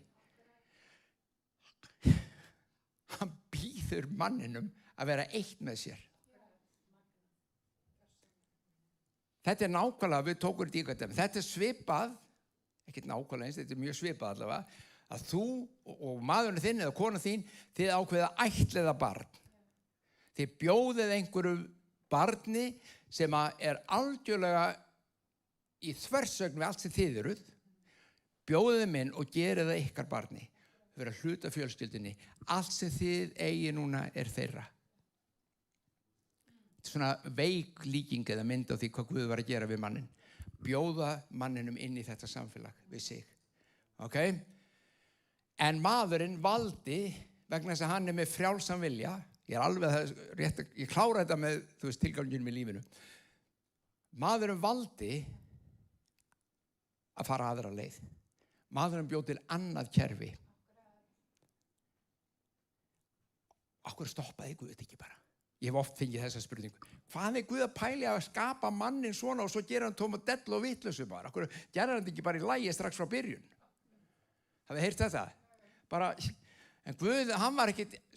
Hann býður manninum að vera eitt með sér. Þetta nákvæmlega, við tókum þetta í eitthvað. Þetta svipað, ekki nákvæmlega eins, þetta mjög svipað allavega, að þú og maðurinn þinn eða kona þín, þið ákveða ættleiða barn. Þið bjóðið einhverju barni sem algjörlega í þversögn við allt sem þið eruð, bjóðið þeim inn og gerið það ykkar barni. Þau verða hluta fjölskyldunni. Allt sem þið eigi núna þeirra. Svona veik líking eða mynd á því hvað Guð var að gera við mannin. Bjóða manninum inn í þetta samfélag við sig. Ok? En maðurinn valdi, vegna þess að hann með frjálsan vilja, ég klára þetta með tilganginum í lífinu. Maðurinn valdi að fara aðra leið. Maðurinn bjó til annað kerfi. Af hverju stoppaði Guð þetta ekki bara? Ég hef oft fengið þessa spurningu. Hvað Guð að pæli að skapa mannin svona og svo gera hann tómadell og vitlausu bara? Af hverju gerði hann ekki bara í lagi strax frá byrjun? Hafið heyrt þetta? Bara, en Guð,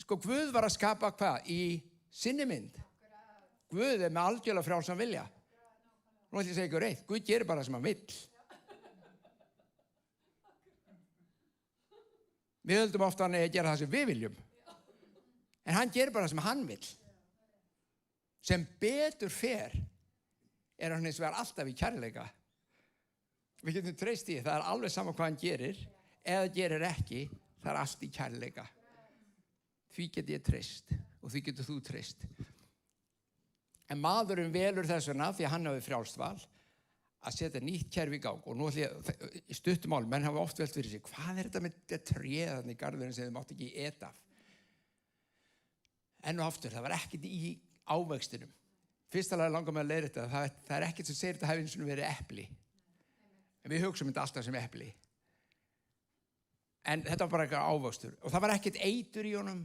Guð var að skapa hvað? Í sinni mynd. Guð með algjörlega frjálsan vilja. Nú ætlum ég að segja ykkur eitt. Guð gerir bara sem hann vill. Við höldum ofta hann að gera það sem við viljum. En hann gerir bara sem hann vill. Sem betur fer hann hins vegar alltaf í kærleika. Við getum treyst í, það alveg sama hvað hann gerir, eða gerir ekki, það allt í kærleika. Því get ég treyst og því getur þú treyst. En maðurinn velur þess vegna, því að hann hafi frjálst val, að setja nýtt kerfi í gang. Og nú ætlum ég, í stuttumál, menn hafa oft velt fyrir sig, hvað þetta með tréðan í garðurinn sem þið mátt ekki eta af? Enn og aftur, það var ekkert í ávextinum. Fyrsta lagi langar mig að leiða þetta, það ekkert sem segir þetta hafi eins og verið epli. En við hugsum þetta alltaf sem epli. En þetta var bara eitthvað ávöxtur. Og það var ekkert eitur í honum.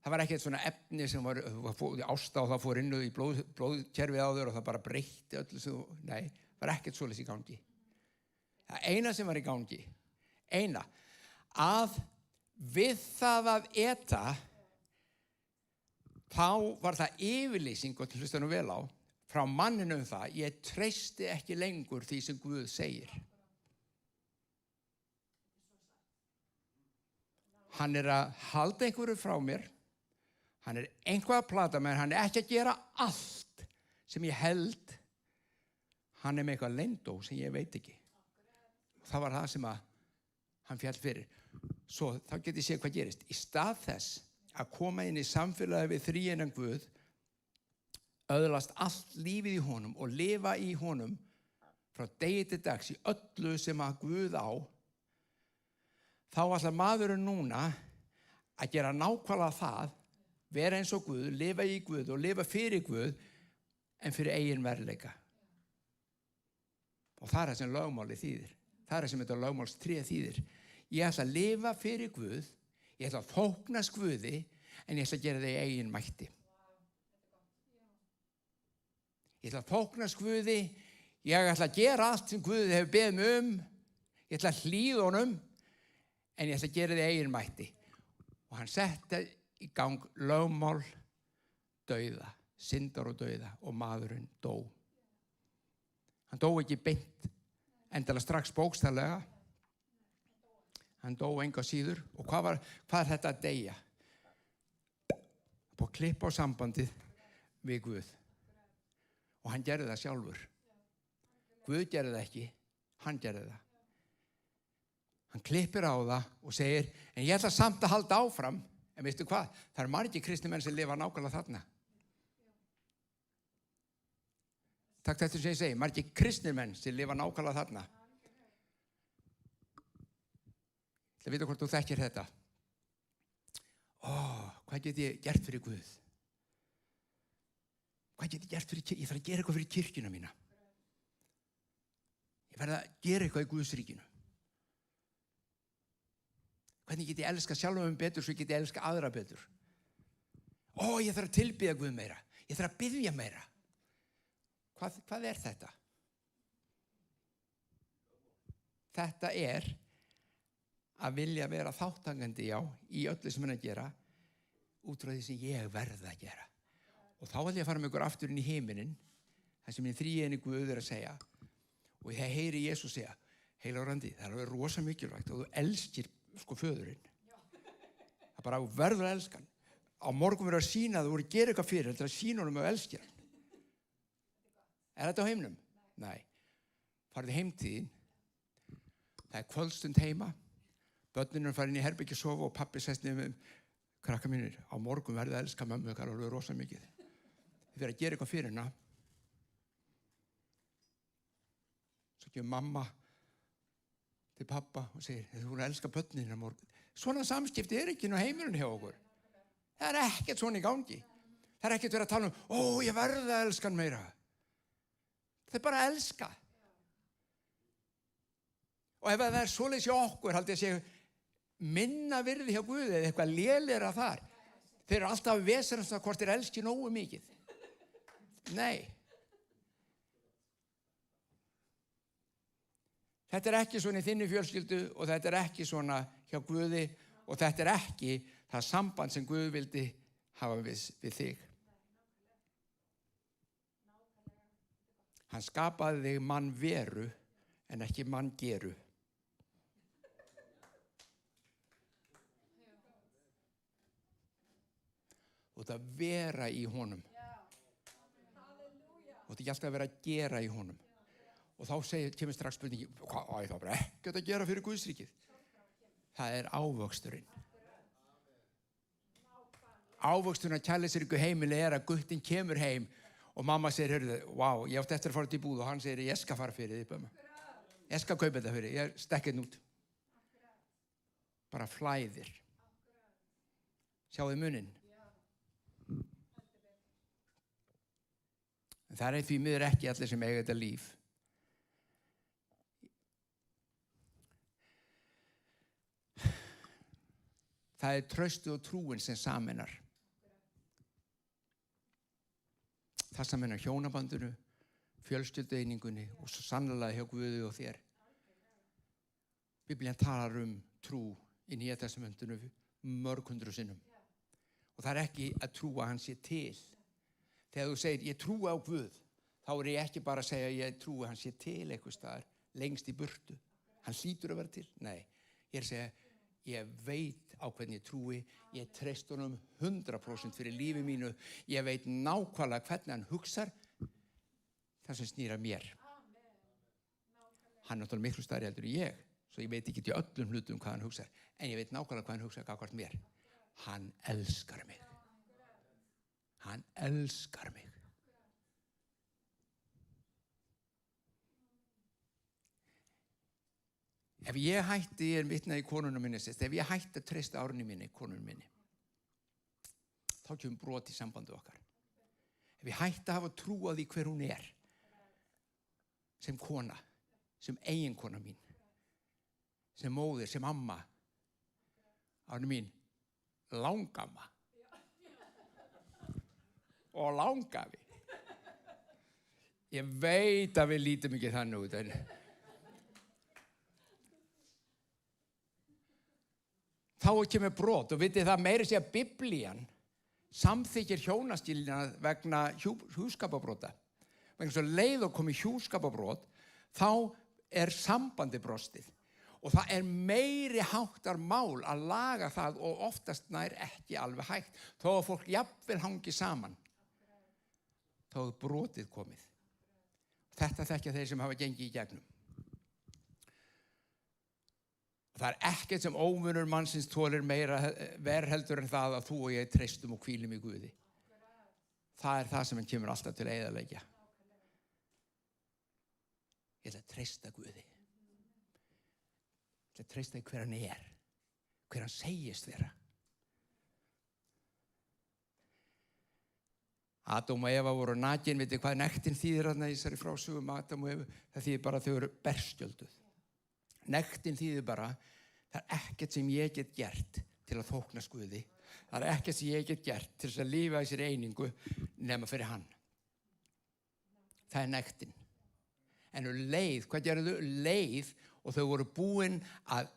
Það var ekkert svona efni sem var í ásta og það fór inn í blóðkerfið á þér og það bara breytti öllu. Nei, það var ekkert svoleiðis í gangi. Það eina sem var í gangi, að við það að eta, þá var það yfirlýsing, og til hlusta nú vel á, frá manninu það, ég treysti ekki lengur því sem Guð segir. Hann að halda einhverju frá mér, hann einhvað að plata mér, hann ekki að gera allt sem ég held, hann með eitthvað leyndó sem ég veit ekki. Það var það sem hann féll fyrir. Svo þá get ég séð hvað gerist. Í stað þess að koma inn í samfélagi við þríeinan Guð, öðlast allt lífið í honum og lifa í honum frá degi til dags í öllu sem að Guð á, þá ætlar maðurinn núna að gera nákvæmlega það, vera eins og Guð, lifa í Guð og lifa fyrir Guð, en fyrir eigin veruleika. Og það sem lögmáli þýðir. Það sem þetta lögmálstré þýðir. Ég ætla að lifa fyrir Guð, ég ætla að þóknast Guði, en ég ætla að gera það í eigin mætti. Ég ætla að þóknast Guði, ég ætla að gera allt sem Guði hefur beðið mig ég ætla að hlýða honum, en ég ætla að gera það í eigin mætti. Og hann setti í gang lögmál dauða, syndar og dauða, og maðurinn dó. Hann dó ekki beint, endalega strax bókstaflega. Hann dó enga síður. Og hvað er þetta að deyja? Búið að klippa á sambandið við Guð. Og hann gerði það sjálfur. Guð gerði það ekki, hann gerði það. Hann klippir á það og segir, en ég ætla samt að halda áfram. En veistu hvað? Það eru margir kristnir menn sem lifa nákvæmlega þarna. Takk þetta sem ég segi, margir kristnir menn sem lifa nákvæmlega þarna. Ég ætla að vita hvort þú þekkir þetta. Hvað get ég gert fyrir Guð? Hvað get ég gert fyrir kirkjuna? Ég þarf að gera eitthvað fyrir kirkjuna mína. Ég verð að gera eitthvað í Guðsríkinu. Hvernig get ég elska sjálfum mig betur svo ég get ég elska aðra betur? Ég þarf að tilbiðja Guð meira. Ég þarf að biðja meira. Hvað er þetta? Þetta er að vilja vera þátttakandi í öllu sem hann að gera út frá því sem ég verð að gera. Og þá ætla ég að fara með ykkur aftur inn í heiminin, það sem minn þríeini Guð er að segja. Og ég heyri Jesús segja, heilagur andi, það er alveg rosa mikilvægt og þú elskir föðurinn. Það bara verður að elska hann. Á morgun verður að sýna að þú voru að gera eitthvað fyrir, þetta er að sýna honum að elskir hann. Er þetta á heimnum? Nei. Farðu heim til þín. Það er kvöldstund heima. Börnin eru farin í herbergi að sofa og pabbi sest niður með krakka mínir. Á morgun verður að elska mömmu ykkar alveg rosa mikið. Þið verður að gera eitthvað fyrir hana. Svo kemur mamma til pappa og segir, þú voru að elska börnin á morgun. Svona samskipti er ekki á heimilinu hjá okkur. Það er ekkert svona í gangi. Það er ekkert verið að tala um, ég verð að elska hann meira. Það er bara að elska. Og ef það er svoleiðis hjá okkur, haldið að segja minna virði hjá Guði eða eitthvað lélegra þar. Þeir eru alltaf að vesenast að hvort þeir elski nógu mikið. Nei. Þetta er ekki svona í þinni fjölskyldu og þetta er ekki svona hjá Guði og þetta er ekki það samband sem Guð vildi hafa við þig. Hann skapaði þig mann veru en ekki mann geru. Þú ert að vera í honum. Þú ert ekki alltaf að vera að gera í honum. Og þá kemur strax spurningi, það er bara ekkert að gera fyrir Guðsríkið. Það er ávöxturinn. Ávöxturinn að kærleiksríku heimili er að guttinn kemur heim og mamma segir, hörðu, ég átti eftir að fara til búð og hann segir, ég skal fara fyrir þig, ég skal kaupa þetta fyrir, ég stekk þetta út. Bara flæðir. Sjáðu muninn. En það er því miður ekki allir sem eiga þetta líf. Það er traustið og trúin sem sameinar. Það sameinar hjónabandinu, fjölskyldueiningunni og svo sannarlega hjá Guði og þér. Biblían talar trú í Nýja testamentinu mörg hundruð sinnum. Og það er ekki að trúa hann sé til. Þegar þú segir, ég trúi á Guð, þá er ég ekki bara að segja, ég trúi hann sé til eitthvað staðar, lengst í burtu. Hann hlýtur að vera til. Nei, ég er að segja, ég veit á hvernig ég trúi, ég treyst honum 100% fyrir lífi mínu, ég veit nákvæmlega hvernig hann hugsar, það sem snýr að mér. Hann er náttúrulega miklu stærri heldur en ég, svo ég veit ekki til öllum hlutum hvað hann hugsar, en ég veit nákvæmlega hvað hann hugsar gagnvart mér. Hann elskar mig. Hann elskar mig. Ef ég hætti, ég er vitnað í konunum minni, ef ég hætti að treysta árunni minni, konunum minni, þá kemur brot í sambandi okkar. Ef ég hætti að hafa trú á því hver hún er, sem kona, sem eiginkona mín, sem móðir, sem amma, árunni mín, langamma og langafi. Ég veit að við lítum ekki þannig út, en þá kemur brot og vitið það meira sé að Biblían samþykkir hjónaskilnað vegna hjúskapabrota Vegna þess að leið og komi hjúskaparbrot, þá er sambandi brostið. Og það er meiri háttar mál að laga það og oftast nær ekki alveg hægt. Þó að fólk jafnvel hangi saman. Þá er brotið komið. Þetta þekkja þeir sem hafa gengið í gegnum. Það er ekkert sem ómunur mannsins þolir meira verheldur en það að þú og ég treystum og hvílum í Guði. Það er það sem hann kemur alltaf til að eyðileggja. Ég ætla að treysta Guði. Ég ætla að treysta í hver hann er, hver hann segist vera. Adam og Eva voru nakin, veitir hvað nektin þýðir þarna í þessari frásögum Adam og Eva? Það þýðir bara að þau eru berskjölduð. Nektin þýðir bara, það er ekkert sem ég get gert til að þóknast Guði. Það er ekkert sem ég get gert til þess að lifa í þessari einingu nema fyrir hann. Það er nektin. En leið, hvað gerðu þau? Leið og þau voru búin að,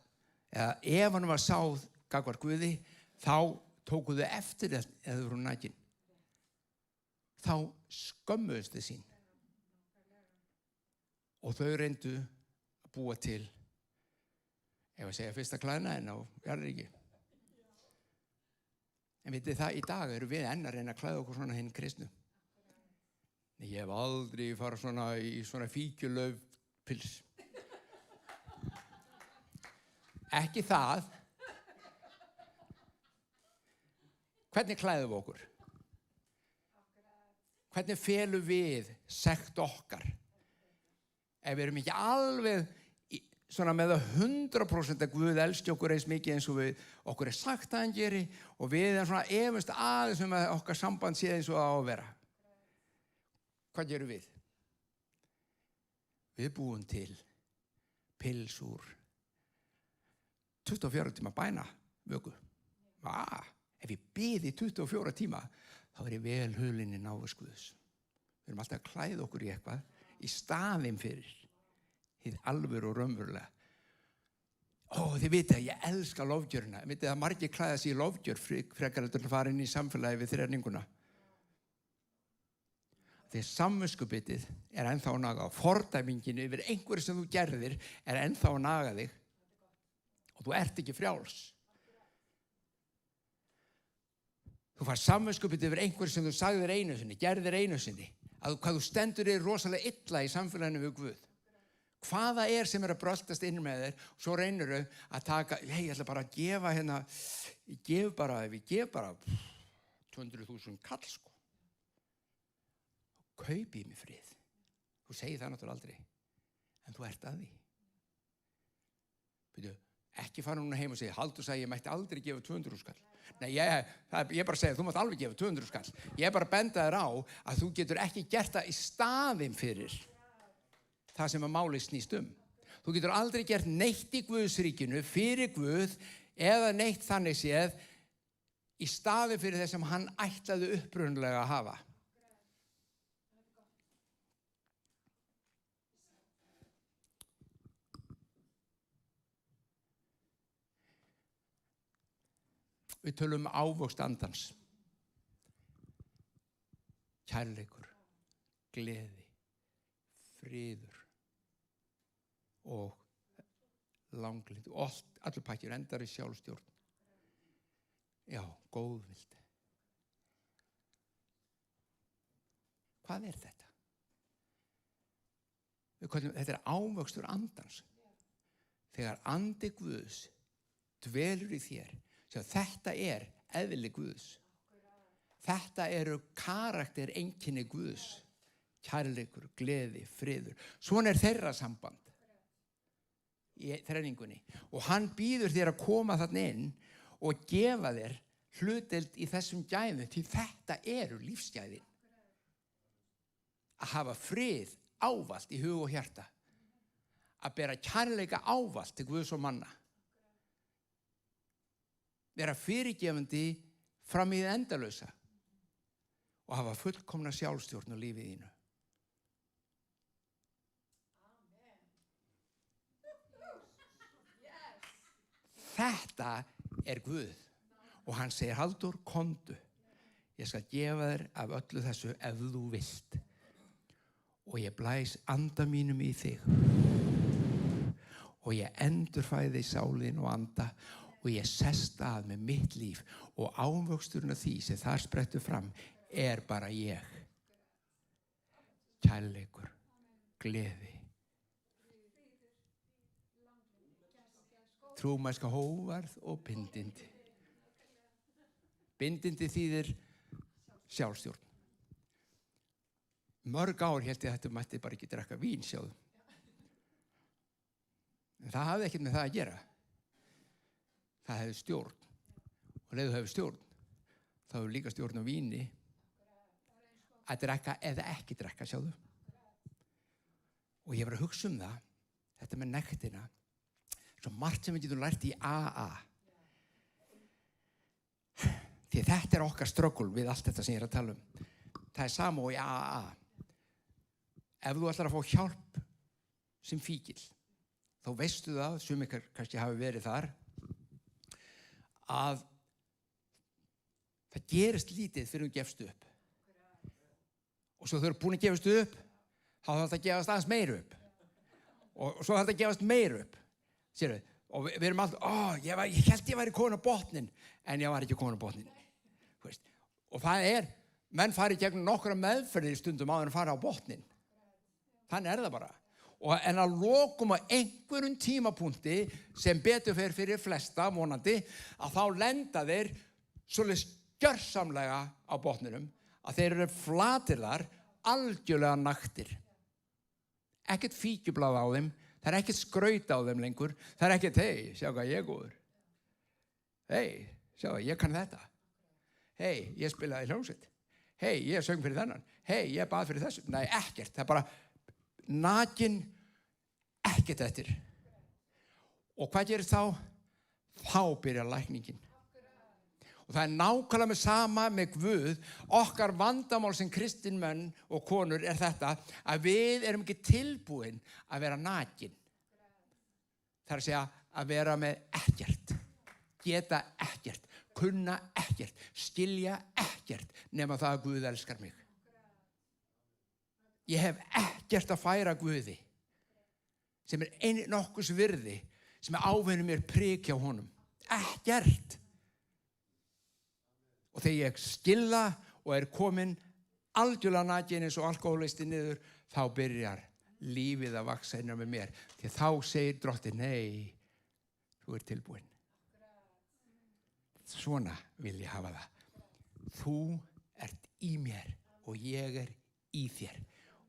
ef hann var sáð gagnvart Guði, þá tóku þau eftir það eða þau voru nakin. Þá skömmuðust þau sín. Og þau reyndu að búa til, ef að segja fyrsta klæðna en á jarðríki. En vitið það, í dag eru við enn að reyna að klæða okkur svona hinn kristnu. Ég hef aldrei farið svona í svona fíkjulaufpils. Ekki það. Hvernig klæðum við okkur? Hvernig felum við sekt okkar? Ef við erum ekki alveg svona með að 100% að Guð elski okkur eins mikið eins og við okkur er sagt að hann geri og við erum svona efast aðeins að okkar samband sé eins og það á að vera. Hvað gerum við? Við búum til pils úr 24 tíma bæna vöku. Ef ég bið í 24 tíma, þá er ég vel hulinn í návist Guðs. Við erum alltaf að klæða okkur í eitthvað í staðinn fyrir hið alvöru og raunverulega. Þið vitið að ég elska lofgjörina. Vitið að margir klæða sig í lofgjör frekar að fara inn í samfélagi við þrenninguna. Því samviskubitið er ennþá að naga. Fordæmingin yfir einhverju sem þú gerðir er ennþá að naga þig. Og þú ert ekki frjáls. Þú fær samviskubitið yfir einhverju sem þú sagðir einu sinni, gerðir einu sinni. Hvað þú stendur þér rosalega illa í samfélaginu við Guð. Hvaða er sem er að bröltast inn með þér og svo reynir þau að taka, ég ætla bara að gefa hérna, ég gef bara 200.000 kall sko. Og kaupi í mig frið. Þú segir það náttúrulega aldrei, en þú ert að því. Byrju, ekki fara núna heim og segja, Halldór sagði ég mætti aldrei gefa 200.000 kall. Nei, ég bara segja, þú mátt alveg gefa 200.000 kall. Ég bara benda þér á að þú getur ekki gert það í staðinn fyrir það sem að málið snýst Þú getur aldrei gert neitt í Guðsríkinu fyrir Guð eða neitt þannig séð í staði fyrir þess sem hann ætlaði upprunalega að hafa. Við tölum ávöxt andans. Kærleikur, gleði, friður og langlind. Allur pakkir endar í sjálfstjórn. Já, góðvild. Hvað er þetta? Þetta er ávöxtur andans. Þegar andi Guðs dvelur í þér, þetta er eðli Guðs. Þetta eru karakter einkenni Guðs. Kærleikur, gleði, friður. Svona er þeirra samband í þrenningunni. Og hann býður þér að koma þarna inn og gefa þér hlutdeild í þessum gæðum, því þetta eru lífsgæðin. Að hafa frið ávallt í hug og hjarta. Að bera kærleika ávallt til Guðs og manna. Vera fyrirgefandi fram í það endalausa. Og hafa fullkomna sjálfstjórn á lífið þínu. Þetta er Guð. Og hann segir, Halldór, komdu. Ég skal gefa þér af öllu þessu ef þú vilt. og ég blæs anda mínum í þig og ég endurfæði sálin og anda og ég sest að með mitt líf og ávöxturinn af því sem það sprettur fram bara ég. Kærleikur, gleði, trúmælska hóvarð og bindindi. Bindindi þýðir sjálfstjórn. Mörg ár hélt ég að þetta mætti bara ekki drekka vín, sjáðu. En það hafði ekkert með það að gera. Það hefði stjórn. Og ef þú hefur stjórn, þá hefur líka stjórn á víni að drekka eða ekki drekka, sjáðu. Og ég var að hugsa það, þetta með nektina, svo margt sem við getum lært í AA. Því þetta okkar ströggul við allt þetta sem ég að tala Það er sama og í AA. Ef þú ætlar að fá hjálp sem fíkil, þá veistu það, sumir kannski hafi verið þar, að það gerist lítið fyrir þú gefst upp. Og svo þau eru búin að gefast upp, þá þarf þetta að gefast aðeins meira upp. Og svo þarf þetta að gefast meira upp. Sérðu, og við erum alltaf, ég held ég væri komin á botnin, en ég var ekki komin á botnin. Og það menn fari gegnum nokkra meðferðir stundum áður en fara á botnin. Þannig það bara. En að lokum á einhverjum tímapunkti sem betur fer fyrir flesta vonandi, að þá lenda þeir svolítið gjörsamlega á botninum, að þeir eru flatir þar, algjörlega naktir. Ekkert fíkjublað á þeim, það er ekkert skraut á þeim lengur, það er ekkert, hei, sjá hvað ég er góður. Hei, sjá, ég kann þetta. Hei, ég spilaði hljómsveit. Hei, ég söng fyrir þennan. Hei, ég bað fyrir þessu. Nei, ekkert, það er bara nakin, ekkert eftir. Og hvað gerist þá? Þá byrjar lækningin. Og það er nákvæmlega með sama með Guð. Okkar vandamál sem kristin menn og konur þetta, að við erum ekki tilbúin að vera nakin. Það er að segja að vera með ekkert, geta ekkert, kunna ekkert, skilja ekkert, nema það að Guð elskar mig. Ég hef ekkert að færa Guði, sem nokkurs virði, sem ávinnur mér prik hjá honum. Ekkert. Og þegar ég skilða og komin algjörlega nakin eins og alkohólisti niður, þá byrjar lífið að vaksa innan með mér. Því þá segir Drottinn, nei, þú tilbúin. Svona vil ég hafa það. Þú ert í mér og ég í þér.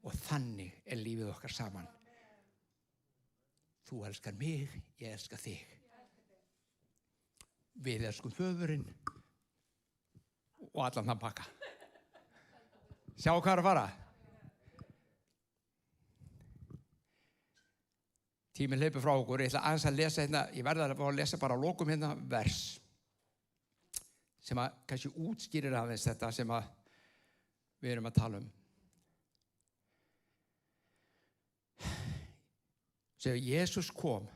Og þannig lífið okkar saman. Þú elskar mig, ég elskar þig. Við elskum föðurinn og allan þann pakka. Sjá hvað að fara. Tíminn hleypur frá okkur. Ég ætla aðeins að lesa hérna, ég verða að lesa bara að lokum hérna vers sem að kannski útskýrir aðeins þetta sem að við erum að tala Þegar Jesús kom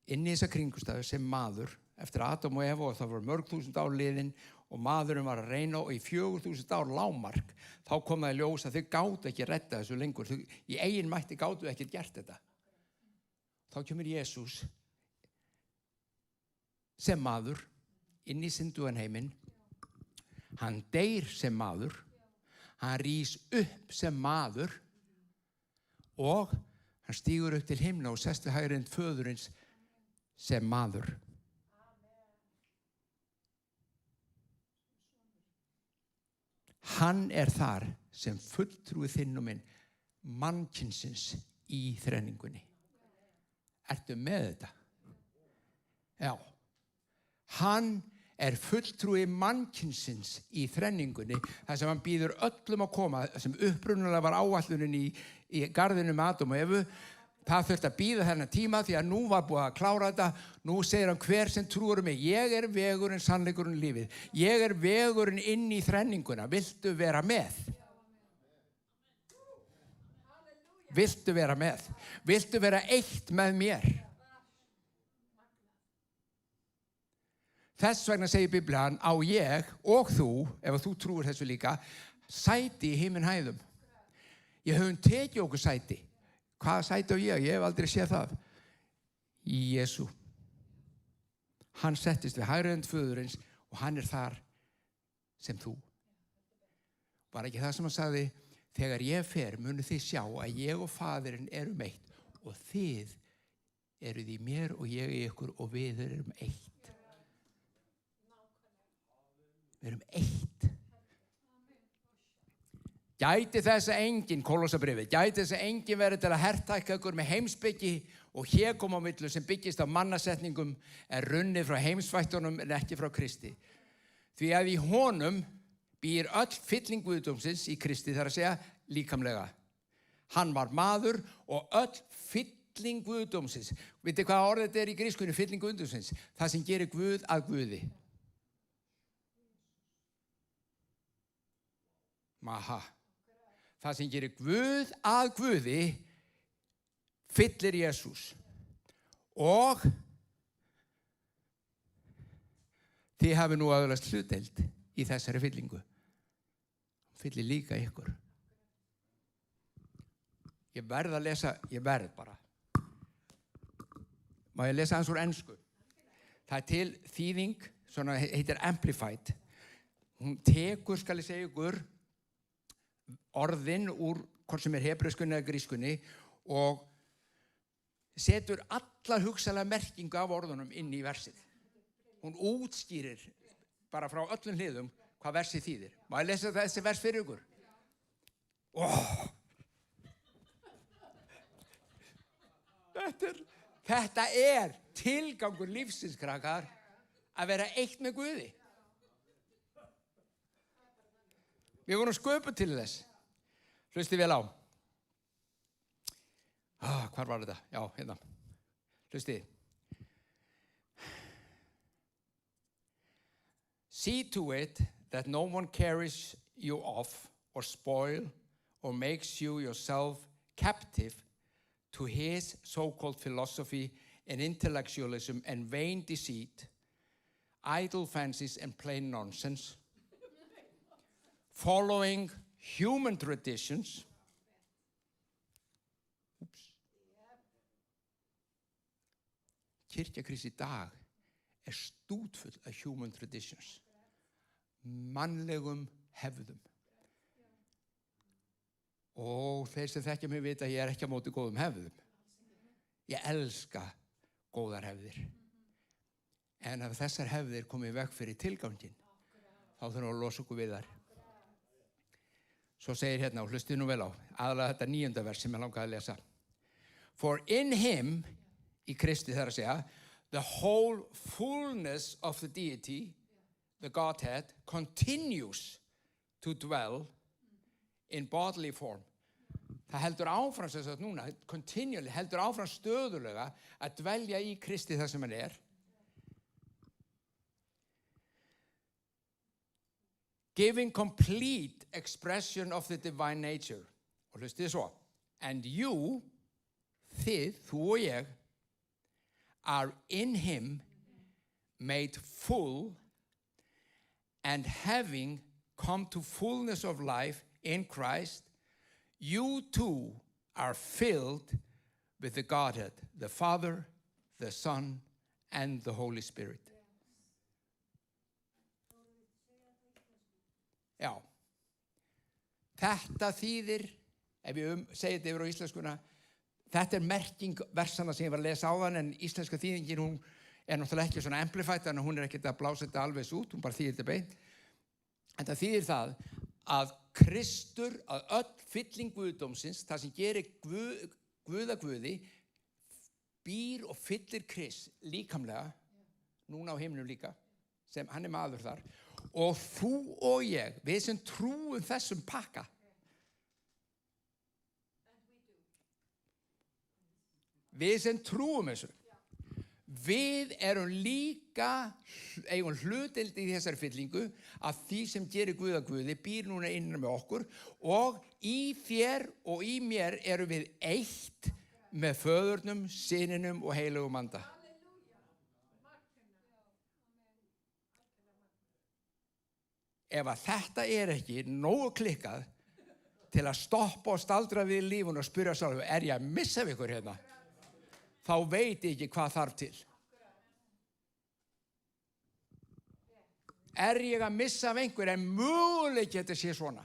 inn í þessa kringumstæður sem maður eftir Adam og Eva, og það voru mörg þúsund ár liðin og maðurinn var að reyna, og í 4000 ár lágmark þá kom það í ljós að þau gátu ekki að redda þessu lengur. Í eigin mætti gátu ekki gert þetta. Þá kemur Jesús sem maður inn í syndugan heiminn. Hann deyr sem maður, hann rís upp sem maður og hann stígur upp til himna og sest við hægri hönd föðurins sem maður. Hann þar sem fulltrúi þinn og minn, mannkynsins í þrenningunni. Ertu með þetta? Já. Hann fulltrúi mannkynsins í þrenningunni, þar sem hann býður öllum að koma, sem upprunalega var áætlunin í garðinu með Adam og Evu. Það þurfti að bíða þennan tíma því að nú var búið að klára þetta. Nú segir hann, hver sem trúir mig, ég vegurinn, sannleikurinn, lífið. Ég vegurinn inn í þrenninguna. Viltu vera með? Viltu vera með? Viltu vera eitt með mér? Þess vegna segir Biblian, á ég og þú, ef þú trúir þessu líka, sæti í himinhæðum. Ég höfum tekið okkur sæti. Hvaða sæti á ég? Ég hef aldrei séð það. Í Jesú. Hann settist við hægri hönd föðurins og hann þar sem þú. Var ekki það sem hann sagði, þegar ég fer munu þið sjá að ég og faðirinn erum eitt og þið eruð í mér og ég í ykkur og við erum eitt. Við erum eitt. Gæti þess að enginn, Kólossabréfið, gæti þess að enginn verið til að hertækka ykkur með heimsbyggi og hégómamillu sem byggist á mannasetningum runnið frá heimsvættunum en ekki frá Kristi. Því að í honum býr öll fylling guðdómsins í Kristi, þar að segja líkamlega. Hann var maður og öll fylling guðdómsins. Vitið hvað orðið þetta í grískunni, fylling guðdómsins? Það sem gerir Guð að Guði. Maha. Það sem gerir Guð að Guði fyllir Jesús. Og þið hafi nú aðalast hlutdeild í þessari fyllingu. Fyllir líka ykkur. Ég verð að lesa, bara. Má ég lesa hans úr ensku? Það til þýðing, svona heitir Amplified. Hún tekur, skal ég segja ykkur, orðin úr hvort sem hebreuskunni eða grískunni og setur alla hugsalega merkingu af orðunum inn í versið. Hún útskýrir bara frá öllum hliðum hvað versið þýðir. Má ég lesa þessi vers fyrir ykkur? Þetta tilgangur lífsins, krakkar, að vera eitt með Guði. Við vorum sköpuð til þess. Hlustið vel á. Hvar var þetta? Já, hérna. Hlustið. See to it that no one carries you off or spoil or makes you yourself captive to his so-called philosophy and intellectualism and vain deceit, idle fancies and plain nonsense, following human traditions. Kirkjakrist í dag stútfull af human traditions, mannlegum hefðum. Og þeir sem þekkja mig vita að ég ekki á móti góðum hefðum. Ég elska góðar hefðir. En ef þessar hefðir komið veg fyrir tilganginn, þá þurfum við að losa okkur við þær. Svo segir hérna, og hlustið nú vel á, aðalega þetta 9. vers sem ég langaði að lesa. For in him, í Kristi þar að segja, the whole fullness of the deity, the Godhead, continues to dwell in bodily form. Það heldur áfram sem sagt núna, continually, heldur áfram stöðulega að dvelja í Kristi þar sem hann Giving complete expression of the divine nature. Og hlustið svo. And you, þið, þú og ég, are in him made full and having come to fullness of life in Christ, you too are filled with the Godhead, the Father, the Son, and the Holy Spirit. Já, þetta þýðir, ef ég segi þetta yfir á íslenskuna, þetta merking versana sem ég var að lesa áðan, en íslenska þýðingin, hún náttúrulega ekki svona amplified, þannig að hún ekki að blása þetta alveg út, hún bara þýðir þetta beint. En það þýðir það að Kristur, að öll fylling guðdómsins, það sem gerir Guð að Guði, býr og fyllir Krist líkamlega, núna á himnum líka, sem hann maður þar, og þú og ég, við sem trúum þessum pakka, við sem trúum þessu, við erum líka, eigum hlutdeild í þessari fyllingu, að því sem gerir Guð að Guði býr núna innan með okkur, og í þér og í mér erum við eitt með föðurnum, syninum og heilugum anda. Ef að þetta ekki nógu klikkað, til að stoppa og staldra við lífun og spyrja sjálf, ég að missa af ykkur hérna? Þá veit ég ekki hvað þarf til. Ég að missa af einhver en möguleiki þetta sé svona?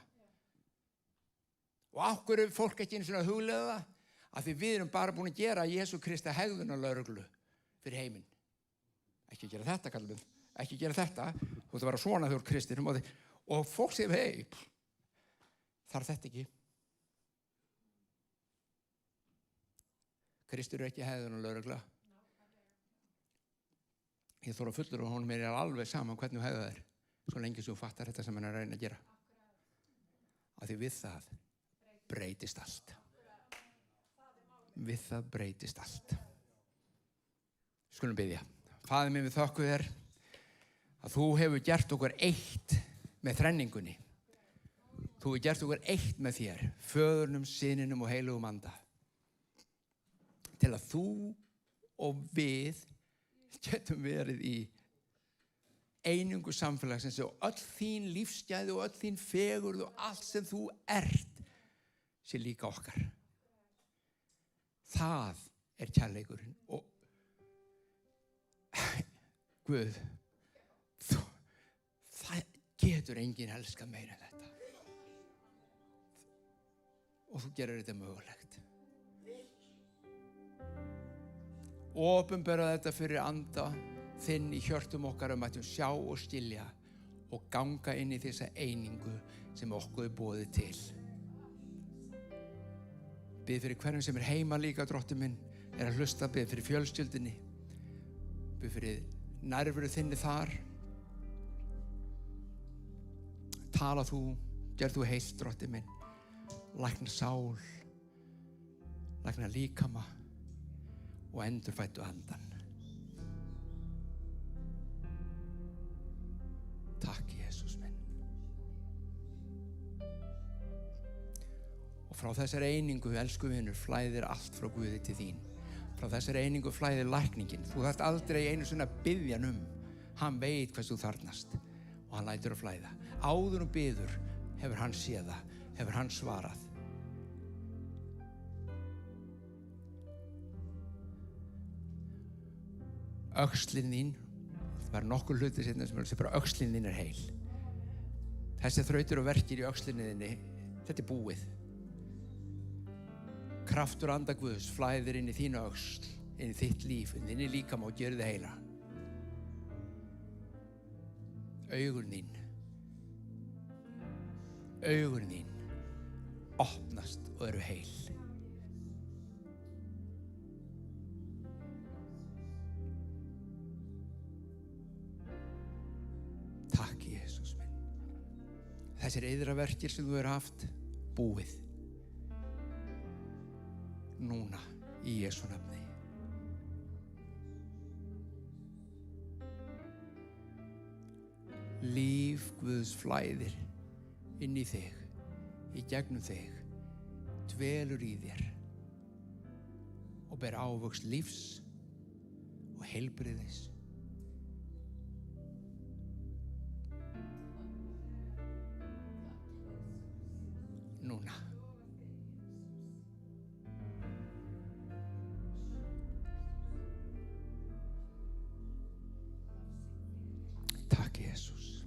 Og af hverju fólk ekki einu svona að hugleiða það? Af því við erum bara búin að gera Jesú Kristi hegðunarlögreglu fyrir heiminn. Ekki gera þetta, kallum við. Ekki gera þetta. Þú ert að vera svona þegar kristinum. Og fólk segir, hei, þarf þetta ekki? Kristur er ekki hegðunarlögregla. Ég þóra fullur og honum er alveg saman hvernig þú hegðar þér. Svo lengi sem þú fattar þetta sem hann er að reyna að gera. Af því við það breytist allt. Við það breytist allt. Skulum biðja. Faðir minn, við þökkum þér að þú hefur gert okkur eitt með þrenningunni. Þú hefur gert okkur eitt með þér, Föðurnum, Syninum og Heilugum Anda. Til að þú og við getum verið í einingu samfélagsins og öll þín lífsgæði og öll þín fegurð og allt sem þú ert sé líka okkar. Það er kærleikurinn og Guð, það getur enginn elskað meira en þetta. Og þú gerir þetta mögulegt. Opinbera þetta fyrir anda þinn í hjörtum okkar að mættum sjá og skilja og ganga inn í þessa einingu sem okkur er boðið til. Bið fyrir hverjum sem er heima líka, Drottinn minn, er að hlusta, bið fyrir fjölskyldunni, bið fyrir nærveru þinni þar. Tala þú, gerð þú heilt, Drottinn minn, lækna sál, lækna líkama og endurfæddu andan. Takk, Jesús minn. Og frá þessari einingu, elsku vinur, flæðir allt frá Guði til þín. Frá þessari einingu flæðir lækningin. Þú þarft aldrei einu svona biðja Hann veit hvað þú þarnast og hann lætur að flæða. Áður og biður hefur hann séð það, hefur hann svarað. Öxlin þín, það var nokkur hluti sem bara öxlin þín er heil. Þessi þrautur og verkir í öxlinni þinni, þetta er búið. Kraftur anda Guðs flæðir inn í þínu öxl, inn í þitt líf, inn í líkama og gerir þið heila. Augun þín opnast og eru heil. Takk, Jesús minn. Þessir eyðraverkir sem þú hefur haft, búið. Núna, í Jesú nafni. Líf Guðs flæðir inn í þig, í gegnum þig, dvelur í þér og ber ávöxt lífs og heilbrigðis. Núna. Takk, Jesús.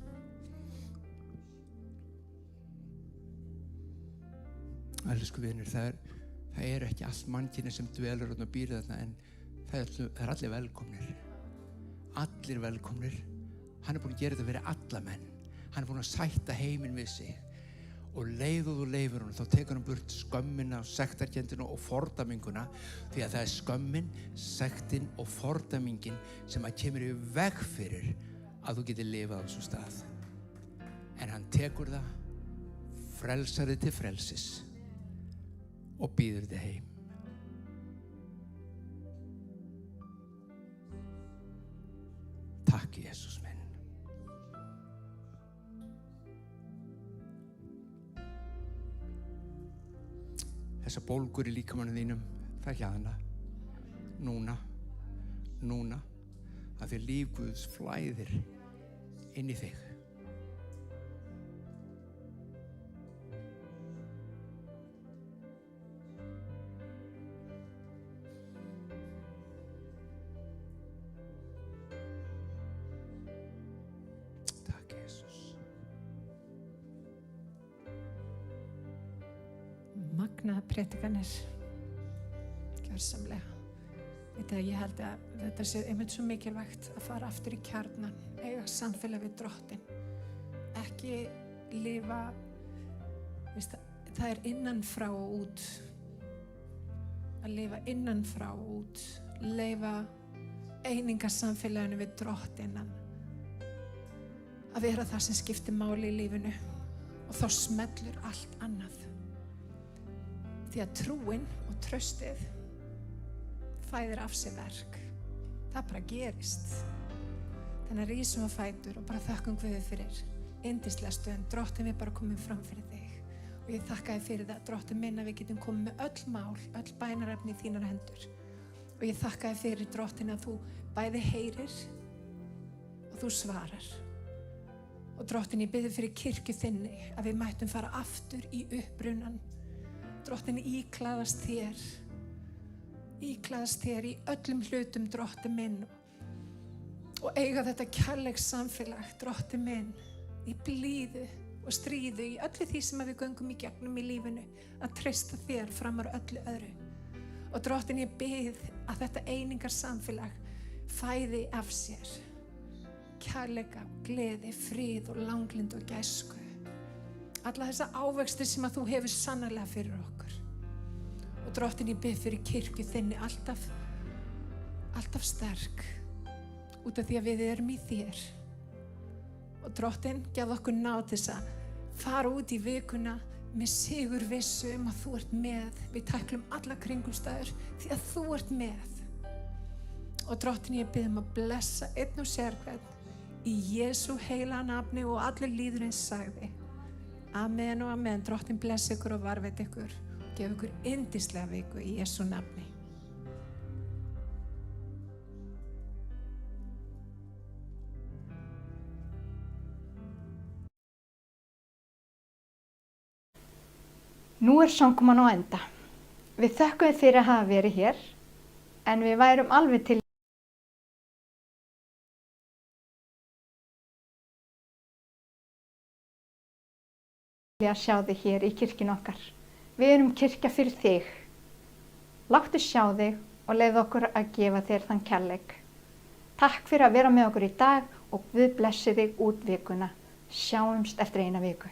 Elsku vinur, það er ekki allt mannkynið sem dvelur og býr þarna, en það er allir velkomnir. Allir velkomnir. Hann er búinn að gera þetta fyrir alla menn. Hann er búinn að sætta heiminn við sig. Og leið og þú leifur hún, þá tekur hann burt skömmina, sektarkenndina og fordæminguna, því að það er skömmin, sektin og fordæmingin sem að kemur í veg fyrir að þú getur lifað á þessu stað. En hann tekur það, frelsar þig til frelsis og býður þig heim. Takk, Jesús minn. Þessar bólgur í líkamanum þínum, það er hjaðna. Núna, að því líf Guðs flæðir inn í þig. magnaða predikanir. Gjörsamlega. Ég held að þetta sé einmitt svo mikilvægt að fara aftur í kjarnan, eiga samfélag við Drottinn. Ekki lifa, það er innanfrá og út. Að lifa innanfrá og út, lifa einingarsamfélaginu við Drottinn. Að vera það sem skiptir máli í lífinu og þá smellur allt annað. Því að trúin og traustið fæðir af sér verk. Það bara gerist. Þannig að rísum á fætur og bara þökkum Guði fyrir yndislega stund. Drottinn, við bara komum fram fyrir þig. Og ég þakka þér fyrir það, Drottinn minn, að við getum komið með öll mál, öll bænarefni í þínar hendur. Og ég þakka þér fyrir, Drottinn, að þú bæði heyrir og þú svarar. Og Drottinn, ég biðja fyrir kirkju þinni að við mættum fara aftur í upprunan. Drottinn, íklæðast þér í öllum hlutum, Drottinn minn, og eiga þetta kærleiks samfélag, Drottinn minn, í blíðu og stríðu, í öllu því sem við göngum í gegnum í lífinu, að treysta þér framar öllu öðru. Og Drottinn, ég bið að þetta einingar samfélag fæði af sér kærleika, gleði, frið og langlynd og gæsku. Alla þessa ávexti sem að þú hefur sannarlega fyrir okkur. Og Drottinn, ég bið fyrir kirkju þinni alltaf sterk, út af því að við erum í þér. Og Drottinn, gefðu okkur náð til þess að fara út í vikuna með sigurvissu að þú ert með. Við tæklum alla kringumstæður því að þú ert með. Og Drottinn, ég bið að blessa einn og sérhvern í Jesú heila nafni, og allir líðurinn sagði amen og amen. Drottinn blessa ykkur og varveit ykkur. Gef ykkur yndislega viku í Jesú nafni. Nú er samkoman á enda. Við þökkum þér fyrir að hafa verið hér, en við værum alveg til að sjá þig hér í kirkjunni okkar. Við erum kirkja fyrir þig. Láttu sjá þig og leyfðu okkur að gefa þér þann kærleik. Takk fyrir að vera með okkur í dag og Guð blessi þig út vikuna. Sjáumst eftir eina viku.